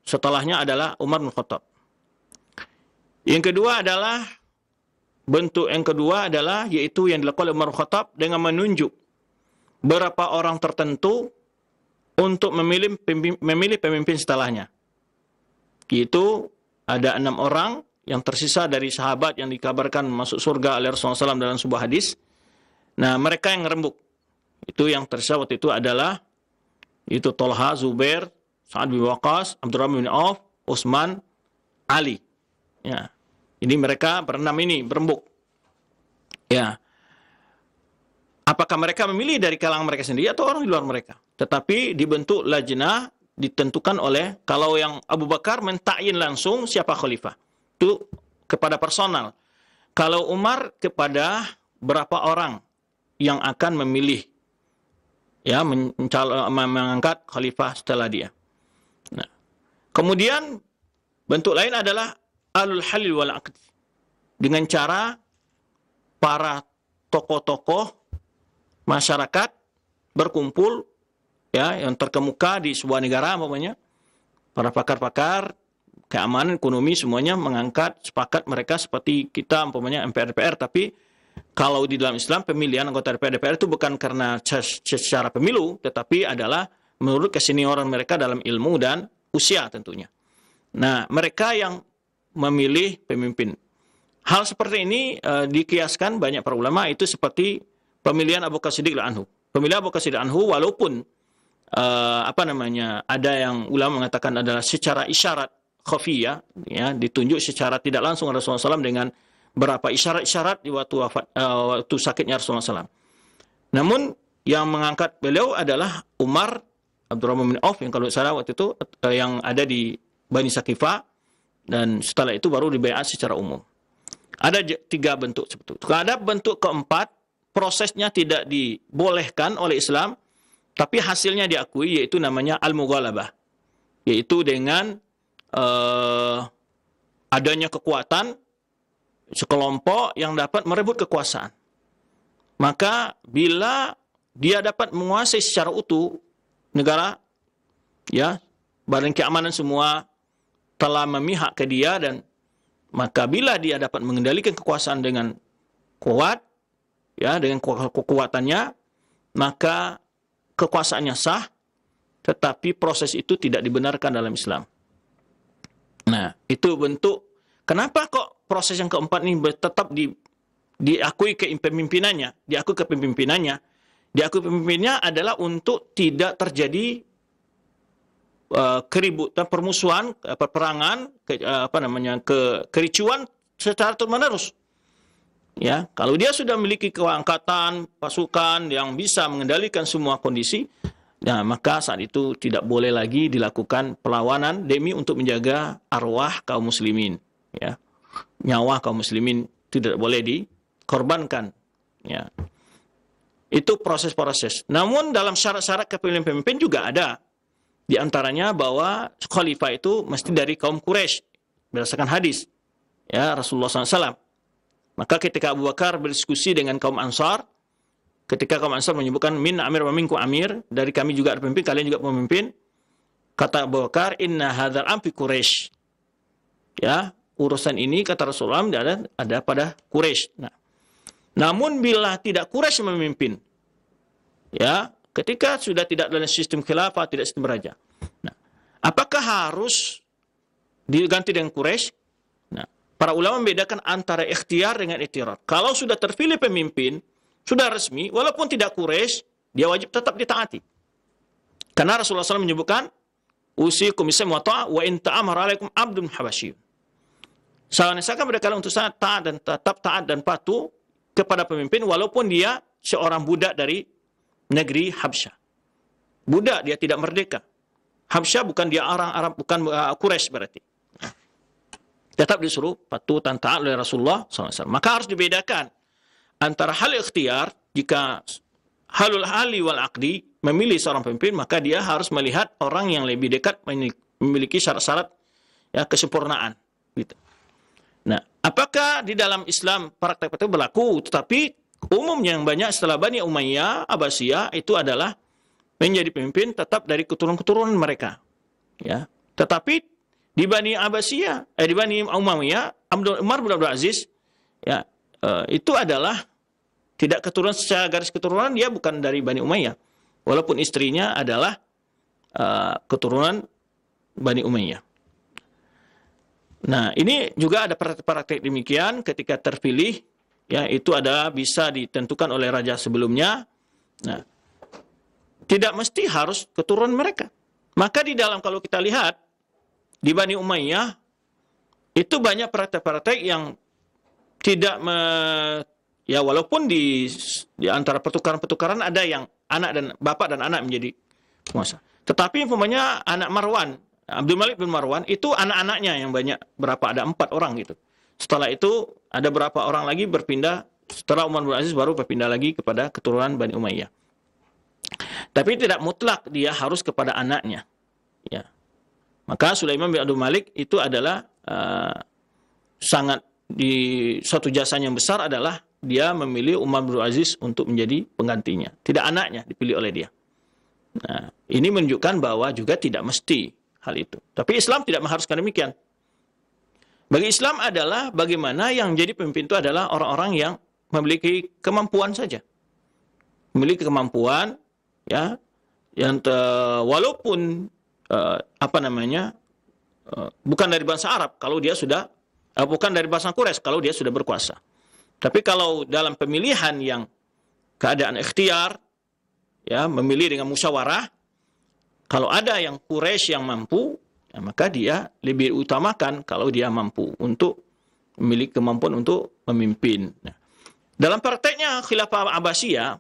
setelahnya adalah Umar bin Khattab. Yang kedua adalah yaitu yang dilakukan oleh Umar bin Khattab dengan menunjuk beberapa orang tertentu untuk memilih pemimpin setelahnya. Yaitu ada 6 orang yang tersisa dari sahabat yang dikabarkan masuk surga oleh Rasulullah SAW dalam sebuah hadis. Nah, mereka yang ngerembuk. Itu yang tersisa waktu itu adalah Tolha, Zubair, Sa'ad bin Waqqas, Abdurrahman bin Auf, Utsman, Ali. Ya. Ini mereka berenam ini berembuk. Ya. Apakah mereka memilih dari kalangan mereka sendiri atau orang di luar mereka? Tetapi dibentuk lajnah, ditentukan oleh, kalau yang Abu Bakar mentakyin langsung siapa khalifah. Itu kepada personal. Kalau Umar kepada berapa orang yang akan memilih, ya, mengangkat khalifah setelah dia. Nah, kemudian bentuk lain adalah alul halil wal aqd, dengan cara para tokoh-tokoh masyarakat berkumpul, ya, yang terkemuka di sebuah negara, umpamanya para pakar-pakar keamanan, ekonomi, semuanya mengangkat, sepakat mereka seperti kita umpamanya MPR-DPR. Tapi kalau di dalam Islam pemilihan anggota DPR itu bukan karena secara pemilu, tetapi adalah menurut kesenioran mereka dalam ilmu dan usia tentunya. Nah, mereka yang memilih pemimpin. Hal seperti ini dikiaskan banyak para ulama, itu seperti pemilihan Abu Bakar Siddiq anhu. Pemilihan Abu Bakar Siddiq anhu walaupun ada yang ulama mengatakan adalah secara isyarat khafiyah, ya, ditunjuk secara tidak langsung Rasulullah SAW dengan berapa isyarat-isyarat di waktu sakitnya Rasulullah SAW. Namun yang mengangkat beliau adalah Umar, Abdurrahman bin Auf, yang kalau salah waktu itu yang ada di Bani Saqifah, dan setelah itu baru dibaiat secara umum. Ada 3 bentuk seperti itu. Ada bentuk keempat, prosesnya tidak dibolehkan oleh Islam, tapi hasilnya diakui, yaitu namanya al-mughalabah, yaitu dengan adanya kekuatan sekelompok yang dapat merebut kekuasaan. Maka bila dia dapat menguasai secara utuh negara, ya, badan keamanan semua telah memihak ke dia, dan maka bila dia dapat mengendalikan kekuasaan dengan kuat, ya, dengan kekuatannya, maka kekuasaannya sah, tetapi proses itu tidak dibenarkan dalam Islam. Nah, itu bentuk. Kenapa kok proses yang keempat ini tetap diakui kepemimpinannya? Diakui kepemimpinannya. Diakui pemimpinnya adalah untuk tidak terjadi keributan, permusuhan, peperangan, kericuan secara terus-menerus. Ya, kalau dia sudah memiliki keangkatan pasukan yang bisa mengendalikan semua kondisi, nah, maka saat itu tidak boleh lagi dilakukan perlawanan demi untuk menjaga arwah kaum muslimin. Ya, nyawa kaum muslimin tidak boleh dikorbankan. Ya, itu proses-proses. Namun dalam syarat-syarat kepemimpinan pemimpin juga ada. Di antaranya bahwa khalifah itu mesti dari kaum Quraisy berdasarkan hadis, ya, Rasulullah SAW. Maka ketika Abu Bakar berdiskusi dengan kaum Ansar, ketika kaum Ansar menyebutkan min amir wa minkum amir, dari kami juga ada pemimpin, kalian juga pemimpin, kata Abu Bakar, inna hadzal amri Quraisy. Ya, urusan ini kata Rasulullah ada pada Quraisy. Nah, namun bila tidak Quraisy memimpin, ya, ketika sudah tidak dalam sistem khilafah, tidak sistem raja. Nah, apakah harus diganti dengan Quraisy? Nah, para ulama membedakan antara ikhtiar dengan ikhtiar. Kalau sudah terpilih pemimpin, sudah resmi, walaupun tidak Quraisy, dia wajib tetap ditaati. Karena Rasulullah SAW menyebutkan, usikum bisam wa ta'a wa in ta'amara alaikum abdun habasyiyun. Saya nasehatkan kepada kalian untuk sangat taat dan tetap taat dan patuh kepada pemimpin, walaupun dia seorang budak dari negeri Habsyah. Budak, dia tidak merdeka. Habsyah bukan dia orang Arab, bukan Quraisy berarti. Tetap disuruh patuh dan taat oleh Rasulullah SAW. Maka harus dibedakan antara hal ikhtiar, jika halul hali wal aqdi, memilih seorang pemimpin, maka dia harus melihat orang yang lebih dekat, memiliki syarat-syarat, ya, kesempurnaan. Gitu. Nah, apakah di dalam Islam praktek itu berlaku? Tetapi umumnya yang banyak setelah Bani Umayyah, Abbasiyah, itu adalah menjadi pemimpin tetap dari keturunan-keturunan mereka. Ya. Tetapi di Bani Abbasiyah, di Bani Umayyah, Umar bin Abdul Aziz, ya, itu adalah tidak keturunan secara garis keturunan, dia bukan dari Bani Umayyah. Walaupun istrinya adalah keturunan Bani Umayyah. Nah, ini juga ada praktek demikian ketika terpilih, ya, itu adalah bisa ditentukan oleh raja sebelumnya. Nah, tidak mesti harus keturunan mereka. Maka di dalam, kalau kita lihat di Bani Umayyah itu banyak praktek-praktek yang tidak ya, walaupun di antara pertukaran-pertukaran ada yang anak dan bapak dan anak menjadi penguasa. Tetapi umpamanya anak Marwan, Abdul Malik bin Marwan, itu anak-anaknya yang banyak, berapa, ada 4 orang gitu. Setelah itu ada berapa orang lagi berpindah, setelah Umar bin Aziz baru berpindah lagi kepada keturunan Bani Umayyah. Tapi tidak mutlak dia harus kepada anaknya. Ya. Maka Sulaiman bin Abdul Malik itu adalah sangat, di suatu jasanya yang besar adalah dia memilih Umar bin Aziz untuk menjadi penggantinya. Tidak anaknya dipilih oleh dia. Nah, ini menunjukkan bahwa juga tidak mesti hal itu. Tapi Islam tidak mengharuskan demikian. Bagi Islam adalah bagaimana yang menjadi pemimpin itu adalah orang-orang yang memiliki kemampuan saja. Memiliki kemampuan, ya, yang walaupun bukan dari bangsa Arab kalau dia sudah, bukan dari bangsa Quraisy kalau dia sudah berkuasa. Tapi kalau dalam pemilihan yang keadaan ikhtiar, ya, memilih dengan musyawarah, kalau ada yang Quraisy yang mampu, ya, maka dia lebih utamakan kalau dia mampu untuk memiliki kemampuan untuk memimpin. Nah, dalam prakteknya Khilafah Abbasiyah,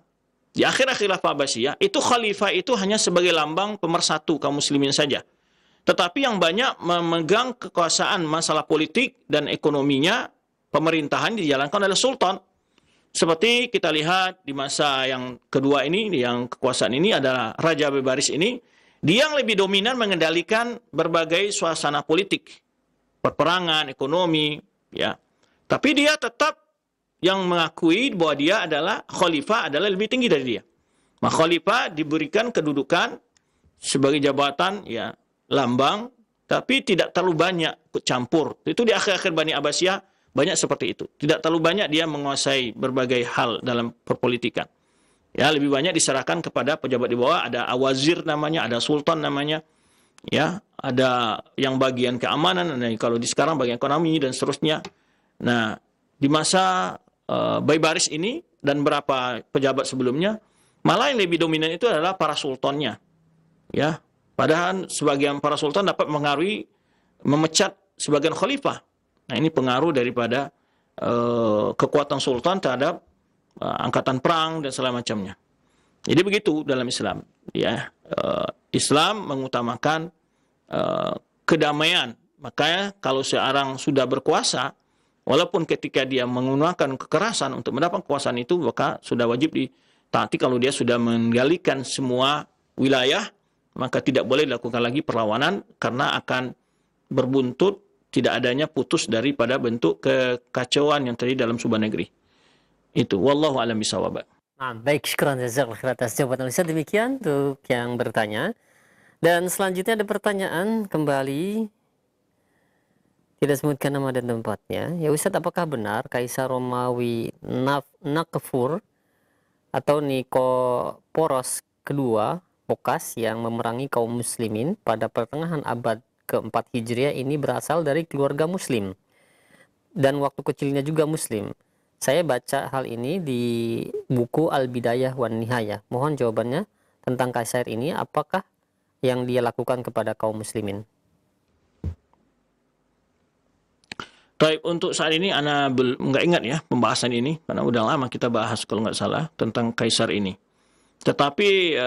di akhir Khilafah Abbasiyah, itu khalifah itu hanya sebagai lambang pemersatu kaum muslimin saja. Tetapi yang banyak memegang kekuasaan masalah politik dan ekonominya, pemerintahan dijalankan oleh sultan. Seperti kita lihat di masa yang kedua ini, yang kekuasaan ini adalah Raja Bebaris ini, dia yang lebih dominan mengendalikan berbagai suasana politik, perperangan, ekonomi, ya. Tapi dia tetap yang mengakui bahwa dia adalah khalifah adalah lebih tinggi dari dia. Maka khalifah diberikan kedudukan sebagai jabatan, ya, lambang, tapi tidak terlalu banyak ikut campur. Itu di akhir-akhir Bani Abbasiyah banyak seperti itu. Tidak terlalu banyak dia menguasai berbagai hal dalam perpolitikan. Ya, lebih banyak diserahkan kepada pejabat di bawah, ada awazir namanya, ada sultan namanya, ya, ada yang bagian keamanan, nah, kalau di sekarang bagian ekonomi dan seterusnya. Nah, di masa Bebaris ini dan beberapa pejabat sebelumnya, malah yang lebih dominan itu adalah para sultannya. Ya, padahal sebagian para sultan dapat mengaruhi, memecat sebagian khalifah. Nah, ini pengaruh daripada kekuatan sultan terhadap angkatan perang dan segala macamnya. Jadi begitu dalam Islam. Ya, Islam mengutamakan kedamaian. Makanya kalau seorang sudah berkuasa, walaupun ketika dia menggunakan kekerasan untuk mendapat kekuasaan itu, maka sudah wajib ditaati. Kalau dia sudah menggalikan semua wilayah, maka tidak boleh dilakukan lagi perlawanan karena akan berbuntut tidak adanya putus daripada bentuk kekacauan yang terjadi dalam sebuah negeri. Itu wallahu a'lam bishawab. Nah, baik, syukran jazakallahu khairan atas jawaban Ustaz. Demikian untuk yang bertanya. Dan selanjutnya ada pertanyaan kembali, tidak sebutkan nama dan tempatnya. Ya Ustaz, apakah benar Kaisar Romawi Nakfur atau Nikoporos kedua Pokas yang memerangi kaum muslimin pada pertengahan abad ke-4 Hijriah ini berasal dari keluarga muslim dan waktu kecilnya juga muslim? Saya baca hal ini di buku Al-Bidayah wan Nihayah. Mohon jawabannya tentang kaisar ini, apakah yang dia lakukan kepada kaum muslimin? Baik, untuk saat ini Ana nggak ingat ya pembahasan ini, karena udah lama kita bahas kalau nggak salah tentang kaisar ini. Tetapi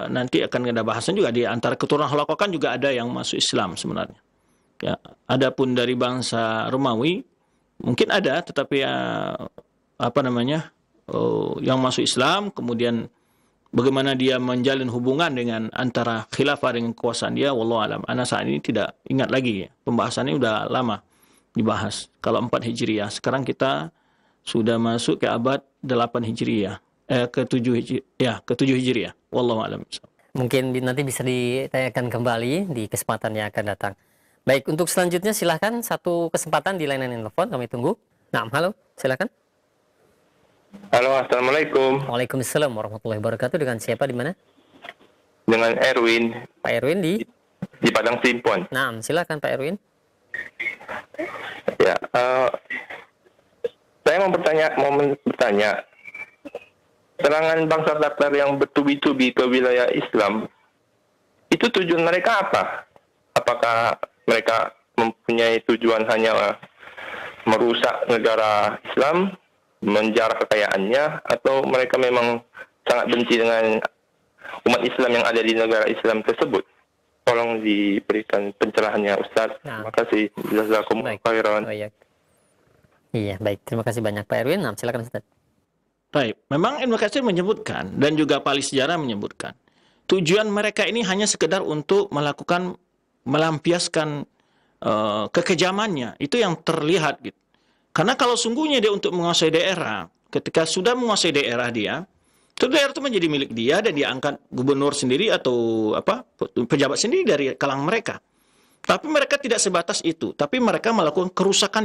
nanti akan ada bahasan juga di antara keturunan Holocaust juga ada yang masuk Islam sebenarnya. Ya, adapun dari bangsa Romawi mungkin ada, tetapi yang masuk Islam, kemudian bagaimana dia menjalin hubungan dengan antara khilafah dengan kekuasaan dia, wallahu alam. Ana saat ini tidak ingat lagi, pembahasannya udah lama dibahas. Kalau 4 Hijriah, sekarang kita sudah masuk ke abad 8 Hijriah, ke-7 Hijriah, wallahu alam. Mungkin nanti bisa ditanyakan kembali di kesempatan yang akan datang. Baik, untuk selanjutnya silahkan satu kesempatan di layanan telepon kami tunggu. Nah, halo, silahkan. Halo, Assalamualaikum. Waalaikumsalam warahmatullahi wabarakatuh. Dengan siapa di mana? Dengan Erwin Pak Erwin di Padang Simpon. Nah, silakan Pak Erwin. Ya, saya mau bertanya, serangan bangsa Tatar yang bertubi-tubi ke wilayah Islam, itu tujuan mereka apa? Apakah mereka mempunyai tujuan hanya merusak negara Islam, menjarah kekayaannya, atau mereka memang sangat benci dengan umat Islam yang ada di negara Islam tersebut? Tolong diberikan pencerahannya, Ustaz. Terima kasih. Jazakumullah khairan. Iya, baik. Terima kasih banyak Pak Erwin. Nah, silakan Ustaz. Baik, memang Ibnu Katsir menyebutkan dan juga ahli sejarah menyebutkan tujuan mereka ini hanya sekedar untuk melampiaskan kekejamannya. Itu yang terlihat gitu. Karena kalau sungguhnya dia untuk menguasai daerah, ketika sudah menguasai daerah dia, itu daerah itu menjadi milik dia dan dia angkat gubernur sendiri atau pejabat sendiri dari kalangan mereka. Tapi mereka tidak sebatas itu, tapi mereka melakukan kerusakan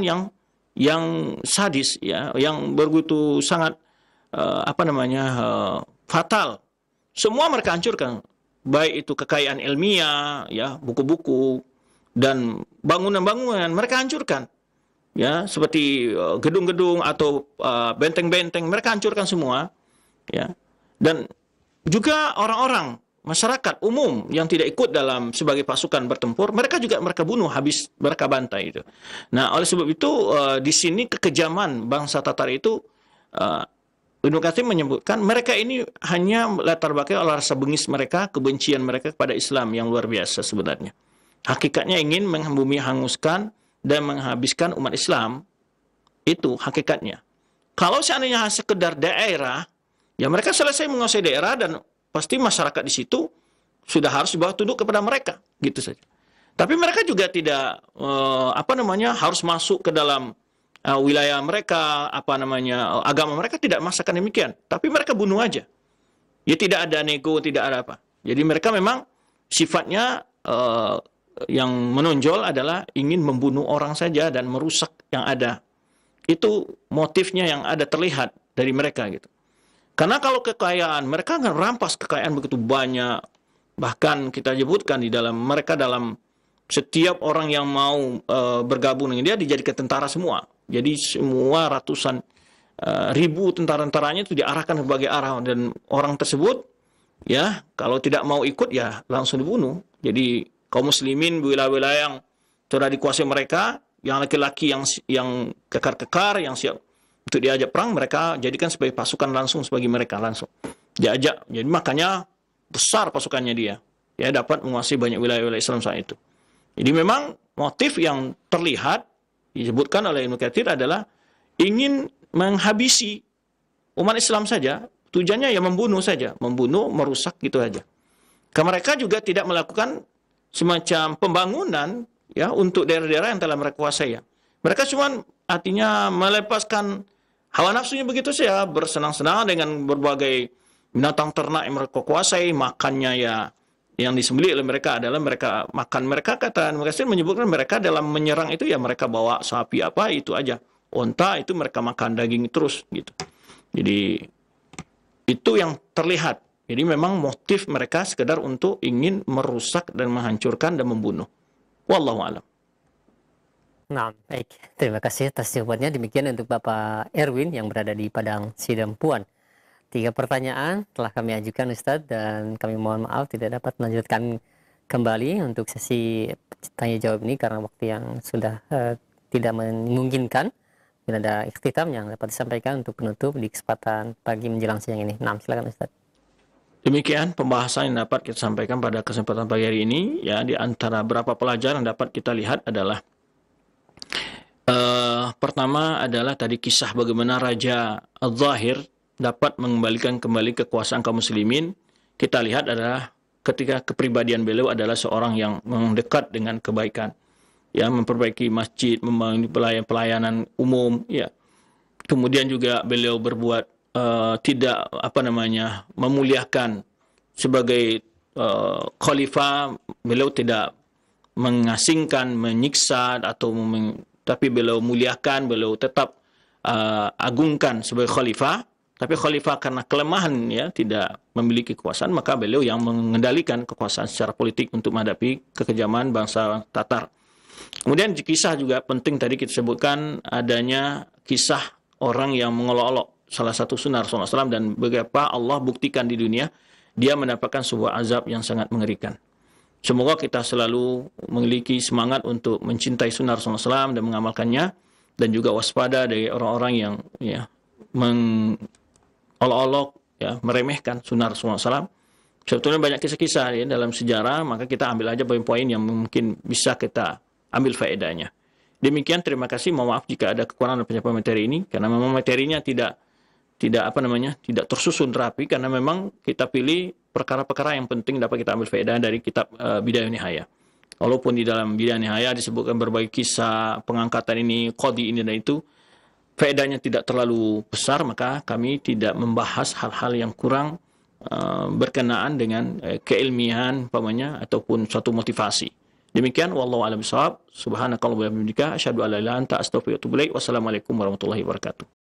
yang sadis ya, yang begitu sangat fatal. Semua mereka hancurkan, baik itu kekayaan ilmiah, ya, buku-buku dan bangunan-bangunan mereka hancurkan. Ya, seperti gedung-gedung atau benteng-benteng mereka hancurkan semua, ya. Dan juga orang-orang masyarakat umum yang tidak ikut dalam sebagai pasukan bertempur, mereka bunuh habis, mereka bantai itu. Nah, oleh sebab itu di sini kekejaman bangsa Tatar itu Ibnu Katsir menyebutkan mereka ini hanya latar belakang oleh rasa bengis mereka, kebencian mereka kepada Islam yang luar biasa sebenarnya. Hakikatnya ingin membumi hanguskan dan menghabiskan umat Islam. Itu hakikatnya. Kalau seandainya sekedar daerah, ya mereka selesai menguasai daerah dan pasti masyarakat di situ sudah harus dibawa tunduk kepada mereka, gitu saja. Tapi mereka juga tidak harus masuk ke dalam wilayah mereka, agama mereka tidak masakan demikian. Tapi mereka bunuh aja. Ya tidak ada nego, tidak ada apa. Jadi mereka memang sifatnya yang menonjol adalah ingin membunuh orang saja dan merusak yang ada. Itu motifnya yang ada terlihat dari mereka gitu. Karena kalau kekayaan, mereka akan rampas kekayaan begitu banyak. Bahkan kita sebutkan dalam setiap orang yang mau bergabung dengan dia dijadikan tentara semua. Jadi semua ratusan ribu tentara-tentaranya itu diarahkan ke berbagai arah dan orang tersebut ya kalau tidak mau ikut ya langsung dibunuh. Jadi kaum muslimin wilayah-wilayah yang sudah dikuasai mereka, yang laki-laki yang kekar-kekar yang siap untuk diajak perang, mereka jadikan sebagai pasukan langsung sebagai mereka langsung diajak. Jadi makanya besar pasukannya dia. Ya dapat menguasai banyak wilayah-wilayah Islam saat itu. Jadi memang motif yang terlihat disebutkan oleh Ibnu Katsir adalah ingin menghabisi umat Islam saja, tujuannya ya membunuh saja, membunuh, merusak gitu aja. Mereka juga tidak melakukan semacam pembangunan ya untuk daerah-daerah yang telah mereka kuasai ya. Mereka cuma artinya melepaskan hawa nafsunya begitu saja, bersenang-senang dengan berbagai binatang ternak yang mereka kuasai, makannya ya yang disembelih oleh mereka adalah mereka makan. Mereka menyebutkan mereka dalam menyerang itu ya mereka bawa sapi apa itu aja, onta itu mereka makan daging terus gitu. Jadi itu yang terlihat. Jadi memang motif mereka sekedar untuk ingin merusak dan menghancurkan dan membunuh. Wallahu a'lam. Nah, baik. Terima kasih atas jawabannya. Demikian untuk Bapak Erwin yang berada di Padang Sidempuan. 3 pertanyaan telah kami ajukan Ustadz dan kami mohon maaf tidak dapat melanjutkan kembali untuk sesi tanya jawab ini karena waktu yang sudah tidak memungkinkan. Dan ada ikhtitam yang dapat disampaikan untuk penutup di kesempatan pagi menjelang siang ini. Nah, silakan Ustadz. Demikian pembahasan yang dapat kita sampaikan pada kesempatan pagi hari ini. Ya, di antara beberapa pelajaran yang dapat kita lihat adalah pertama adalah tadi kisah bagaimana Raja Al-Zahir dapat mengembalikan kembali kekuasaan kaum muslimin. Kita lihat adalah ketika kepribadian beliau adalah seorang yang mendekat dengan kebaikan, ya, memperbaiki masjid, membangun pelayanan umum, ya. Kemudian juga beliau berbuat tidak memuliakan sebagai khalifah, beliau tidak mengasingkan, menyiksa atau tapi beliau muliakan, beliau tetap agungkan sebagai khalifah. Tapi khalifah karena kelemahan ya tidak memiliki kekuasaan, maka beliau yang mengendalikan kekuasaan secara politik untuk menghadapi kekejaman bangsa Tatar. Kemudian kisah juga penting tadi kita sebutkan adanya kisah orang yang mengolok-olok salah satu sunnah Rasulullah SAW dan beberapa Allah buktikan di dunia dia mendapatkan sebuah azab yang sangat mengerikan. Semoga kita selalu memiliki semangat untuk mencintai sunnah Rasulullah SAW dan mengamalkannya, dan juga waspada dari orang-orang yang ya olok-olok ya meremehkan sunnah Rasulullah SAW. Sebetulnya banyak kisah-kisah ya dalam sejarah, maka kita ambil aja poin-poin yang mungkin bisa kita ambil faedahnya. Demikian, terima kasih. Mohon maaf jika ada kekurangan dalam penyampaian materi ini, karena memang materinya tidak tersusun rapi, karena memang kita pilih perkara-perkara yang penting dapat kita ambil faedah dari kitab Bidayah Nihayah. Walaupun di dalam Bidayah Nihayah disebutkan berbagai kisah pengangkatan ini, qadi ini dan itu, faedahnya tidak terlalu besar, maka kami tidak membahas hal-hal yang kurang berkenaan dengan keilmian umpamanya ataupun suatu motivasi. Demikian, wallahu a'lam bishawab. Subhanakallahumma wa bihamdika asyhadu an la ilaha illa anta astaghfiruka wa atubu ilaik. Wassalamualaikum warahmatullahi wabarakatuh.